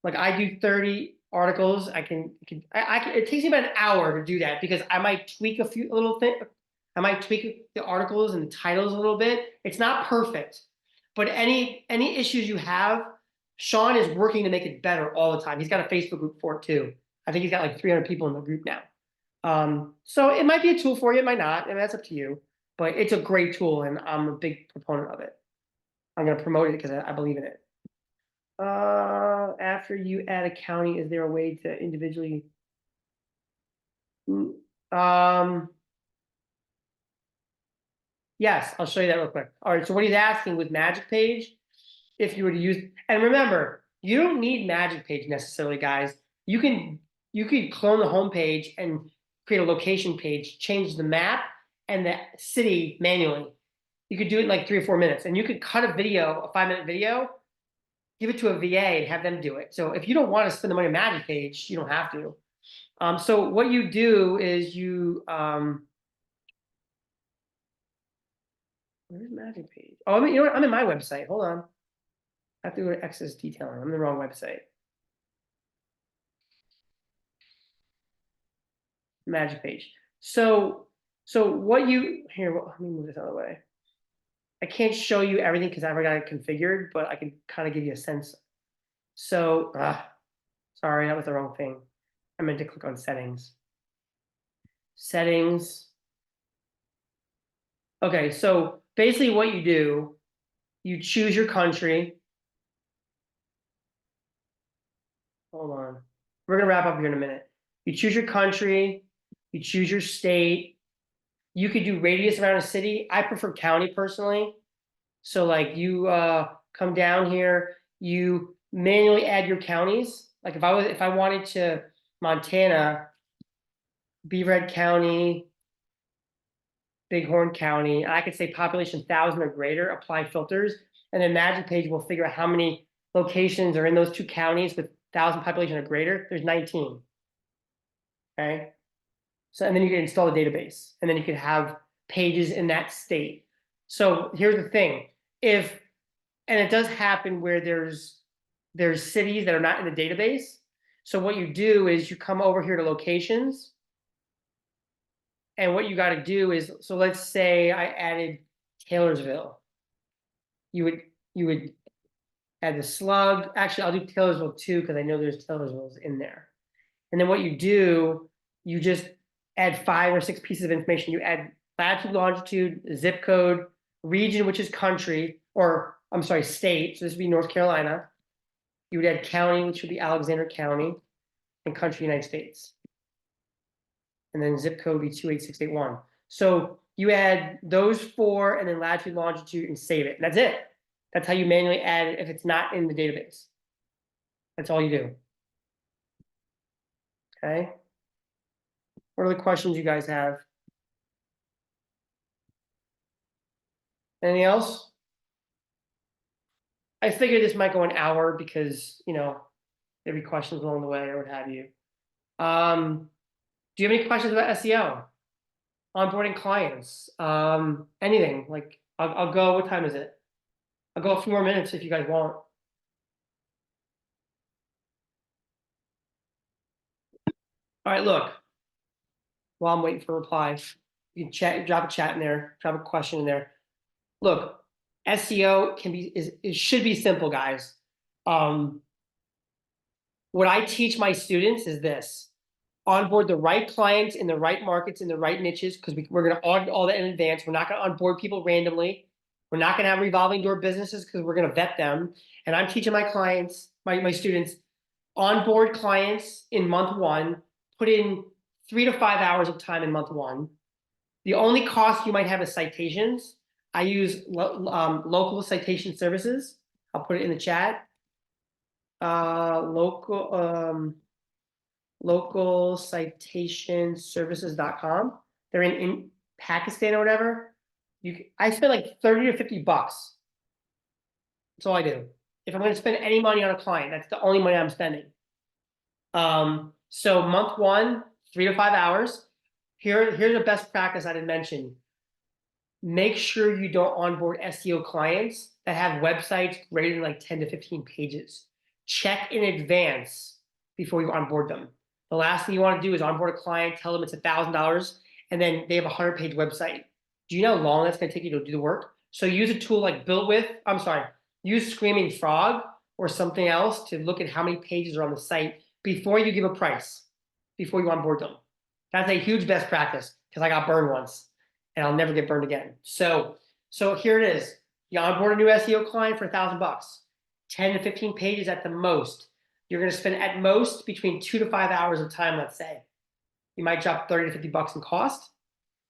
like I do 30 articles. I can it takes me about an hour to do that because I might tweak a little thing. I might tweak the articles and the titles a little bit. It's not perfect, but any issues you have, Sean is working to make it better all the time. He's got a Facebook group for it too. I think he's got like 300 people in the group now. So it might be a tool for you, it might not, and that's up to you. But it's a great tool, and I'm a big proponent of it. I'm going to promote it because I believe in it. After you add a county, is there a way to individually? Yes, I'll show you that real quick. All right, so what he's asking with Magic Page, if you were to use, and remember, you don't need Magic Page necessarily, guys. You can clone the home page and create a location page, change the map and the city manually. You could do it in like 3 or 4 minutes, and you could cut a video, a 5-minute video, give it to a VA and have them do it. So if you don't want to spend the money on Magic Page, you don't have to. So what you do is you where's Magic Page? Oh, I mean, you know what? I'm in my website. Hold on. I have to go to Exodus Detailing. I'm in the wrong website. Magic Page. So what you here? Let me move this out of the way. I can't show you everything because I haven't got it configured, but I can kind of give you a sense. So, sorry, that was the wrong thing. I meant to click on settings. Settings. Okay, so basically what you do, you choose your country. Hold on. We're gonna wrap up here in a minute. You choose your country, you choose your state. You could do radius around a city. I prefer county personally. So like you come down here, you manually add your counties. Like if I wanted to Montana, Beaverhead County, Bighorn County, I could say population 1,000 or greater, apply filters, and then Magic Page will figure out how many locations are in those 2 counties with 1,000 population or greater. There's 19. Okay. So, and then you can install the database, and then you could have pages in that state. So here's the thing. And it does happen where there's cities that are not in the database. So what you do is you come over here to locations. And what you got to do is, so let's say I added Taylorsville. You would add the slug. Actually, I'll do Taylorsville too, because I know there's Taylorsvilles in there. And then what you do, you just add 5 or 6 pieces of information. You add latitude, longitude, zip code, region, which is country, or I'm sorry, state. So this would be North Carolina. You would add county, which would be Alexander County, and country, United States. And then zip code would be 28681. So you add those 4 and then latitude, longitude, and save it. And that's it. That's how you manually add it if it's not in the database. That's all you do. Okay. What are the questions you guys have? Anything else? I figured this might go an hour because, there'd be questions along the way or what have you. Do you have any questions about SEO? Onboarding clients? Anything? Like, I'll go, what time is it? I'll go a few more minutes if you guys want. All right, look. While I'm waiting for replies, you can chat, drop a chat in there, drop a question in there. Look, SEO it should be simple, guys. What I teach my students is this: onboard the right clients in the right markets, in the right niches, because we're going to audit all that in advance. We're not going to onboard people randomly. We're not going to have revolving door businesses because we're going to vet them. And I'm teaching my clients, my students, onboard clients in month 1, put in 3 to 5 hours of time in month 1. The only cost you might have is citations. I use local citation services. I'll put it in the chat. Local citation services.com. They're in Pakistan or whatever. I spend like 30 to 50 bucks. That's all I do. If I'm going to spend any money on a client, that's the only money I'm spending. So month 1, 3 to 5 hours. Here's a best practice I didn't mention. Make sure you don't onboard SEO clients that have websites greater than like 10 to 15 pages. Check in advance before you onboard them. The last thing you want to do is onboard a client, tell them it's $1,000, and then they have a 100-page website. Do you know how long that's going to take you to do the work? So use a tool like use Screaming Frog or something else to look at how many pages are on the site before you give a price, before you onboard them. That's a huge best practice because I got burned once and I'll never get burned again. So here it is. You onboard a new SEO client for $1,000, 10 to 15 pages at the most. You're going to spend at most between 2 to 5 hours of time, let's say. You might drop 30 to 50 bucks in cost.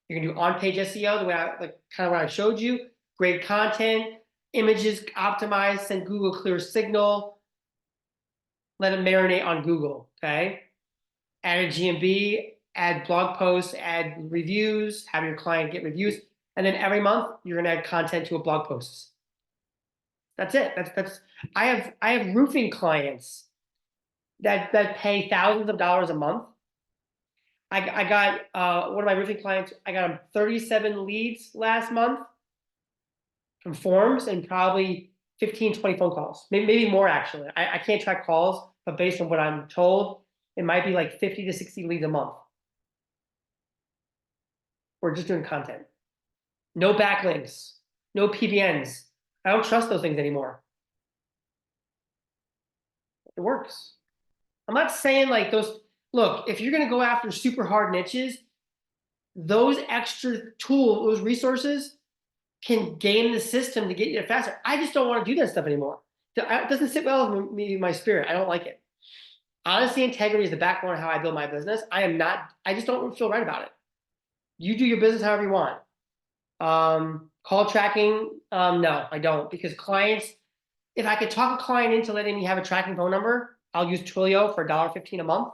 You're going to do on-page SEO, the way kind of what I showed you. Great content, images optimized, send Google clear signal. Let it marinate on Google, okay? Add a GMB, add blog posts, add reviews, have your client get reviews. And then every month, you're going to add content to a blog post. That's it. I have roofing clients that pay thousands of dollars a month. I got one of my roofing clients, I got him 37 leads last month from forms and probably 15, 20 phone calls. Maybe more actually. I can't track calls, but based on what I'm told, it might be like 50 to 60 leads a month. We're just doing content. No backlinks, no PBNs. I don't trust those things anymore. It works. I'm not saying like those, look, if you're going to go after super hard niches, those extra tools, those resources can game the system to get you faster. I just don't want to do that stuff anymore. It doesn't sit well with me, my spirit. I don't like it. Honesty, integrity is the backbone of how I build my business. I just don't feel right about it. You do your business however you want. Call tracking, no, I don't. Because clients, if I could talk a client into letting me have a tracking phone number, I'll use Twilio for $1.15 a month.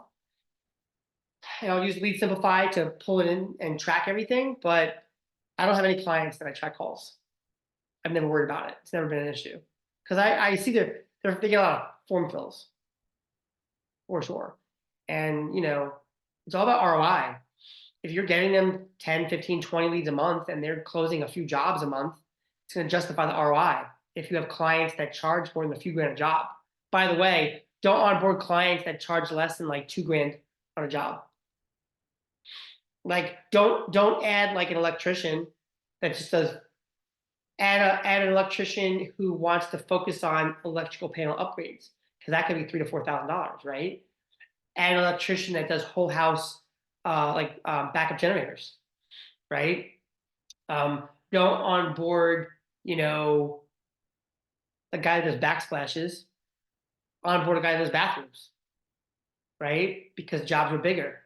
And I'll use Lead Simplify to pull it in and track everything, but I don't have any clients that I track calls. I've never worried about it. It's never been an issue. Because I see they get a lot of form fills, for sure. And, it's all about ROI. If you're getting them 10, 15, 20 leads a month and they're closing a few jobs a month, it's going to justify the ROI. If you have clients that charge more than a few grand a job. By the way, don't onboard clients that charge less than like $2,000 on a job. Like, don't add like an electrician that just does Add an electrician who wants to focus on electrical panel upgrades, because that could be $3,000 to $4,000, right? Add an electrician that does whole house backup generators, right? Don't onboard, a guy that does backsplashes, onboard a guy that does bathrooms, right? Because jobs are bigger.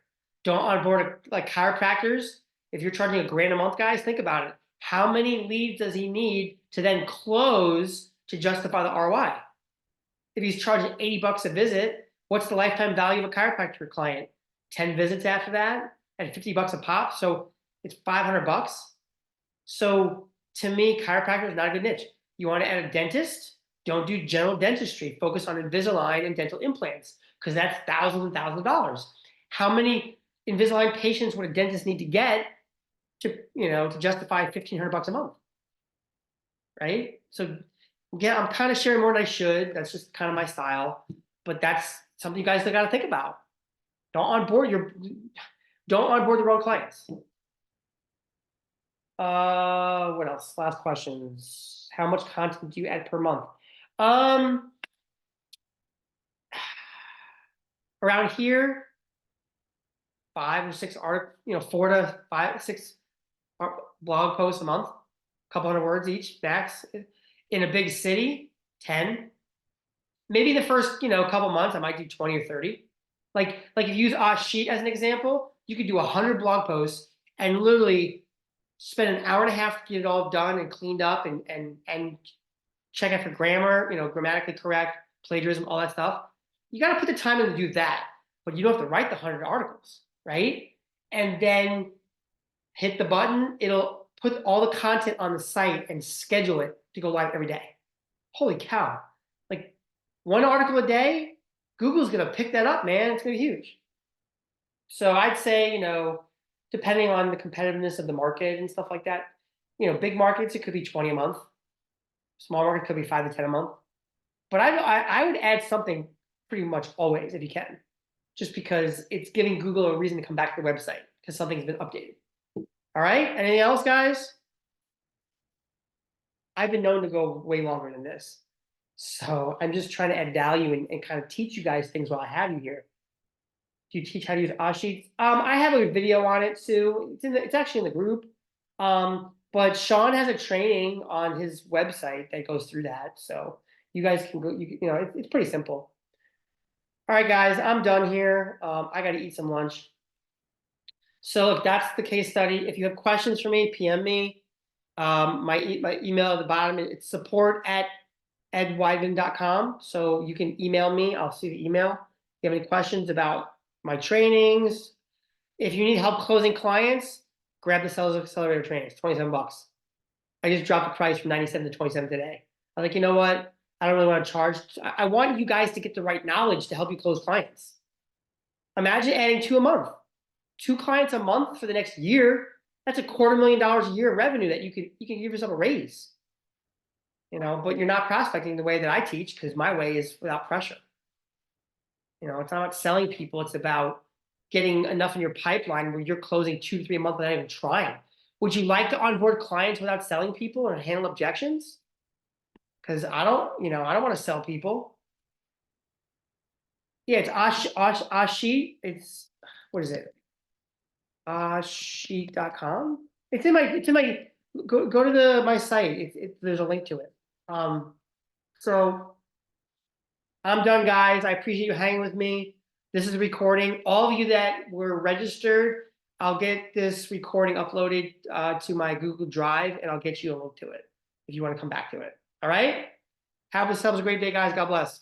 Don't onboard like chiropractors. If you're charging $1,000 a month, guys, think about it. How many leads does he need to then close to justify the ROI? If he's charging $80 a visit, what's the lifetime value of a chiropractor client? 10 visits after that at $50 a pop. So it's $500. So to me, chiropractor is not a good niche. You want to add a dentist? Don't do general dentistry. Focus on Invisalign and dental implants, because that's thousands and thousands of dollars. How many Invisalign patients would a dentist need to get to justify $1,500 a month, right? So yeah, I'm kind of sharing more than I should. That's just kind of my style, but that's something you guys got to think about. Don't onboard the wrong clients. What else? Last questions. How much content do you add per month? Around here, 5 or 6 4 to 5, 6 blog posts a month, a couple hundred words each, max. In a big city, 10. Maybe the first, couple months, I might do 20 or 30. Like if you use Sheet as an example, you could do 100 blog posts and literally spend an hour and a half to get it all done and cleaned up and check out for grammar, grammatically correct, plagiarism, all that stuff. You got to put the time in to do that, but you don't have to write the 100 articles, right? And then hit the button. It'll put all the content on the site and schedule it to go live every day. Holy cow. Like 1 article a day, Google's going to pick that up, man. It's going to be huge. So I'd say, depending on the competitiveness of the market and stuff like that, big markets, it could be 20 a month. Small market could be 5 to 10 a month. But I would add something pretty much always if you can, just because it's giving Google a reason to come back to the website because something's been updated. All right, anything else, guys? I've been known to go way longer than this. So I'm just trying to add value and kind of teach you guys things while I have you here. Do you teach how to use Sheets? I have a video on it too. It's actually in the group. But Sean has a training on his website that goes through that. So you guys can go, it's pretty simple. All right, guys, I'm done here. I got to eat some lunch. So look, that's the case study. If you have questions for me, PM me. My email at the bottom, it's support@edwideman.com. So you can email me. I'll see the email. If you have any questions about my trainings, if you need help closing clients, grab the Sales Accelerator training. It's $27. I just dropped the price from 97 to 27 today. I was like, you know what? I don't really want to charge. I want you guys to get the right knowledge to help you close clients. Imagine adding 2 a month. 2 clients a month for the next year. That's $250,000 a year of revenue that you can give yourself a raise. But you're not prospecting the way that I teach, because my way is without pressure. It's not about selling people. It's about getting enough in your pipeline where you're closing 2 to 3 a month without even trying. Would you like to onboard clients without selling people and handle objections? Because I don't want to sell people. Yeah, it's Sheet. It's, what is it? Sheet.com. It's in my go to my site. There's a link to it. So I'm done, guys. I appreciate you hanging with me. This is a recording. All of you that were registered, I'll get this recording uploaded to my Google Drive, and I'll get you a link to it if you want to come back to it. All right? Have yourselves a great day, guys. God bless.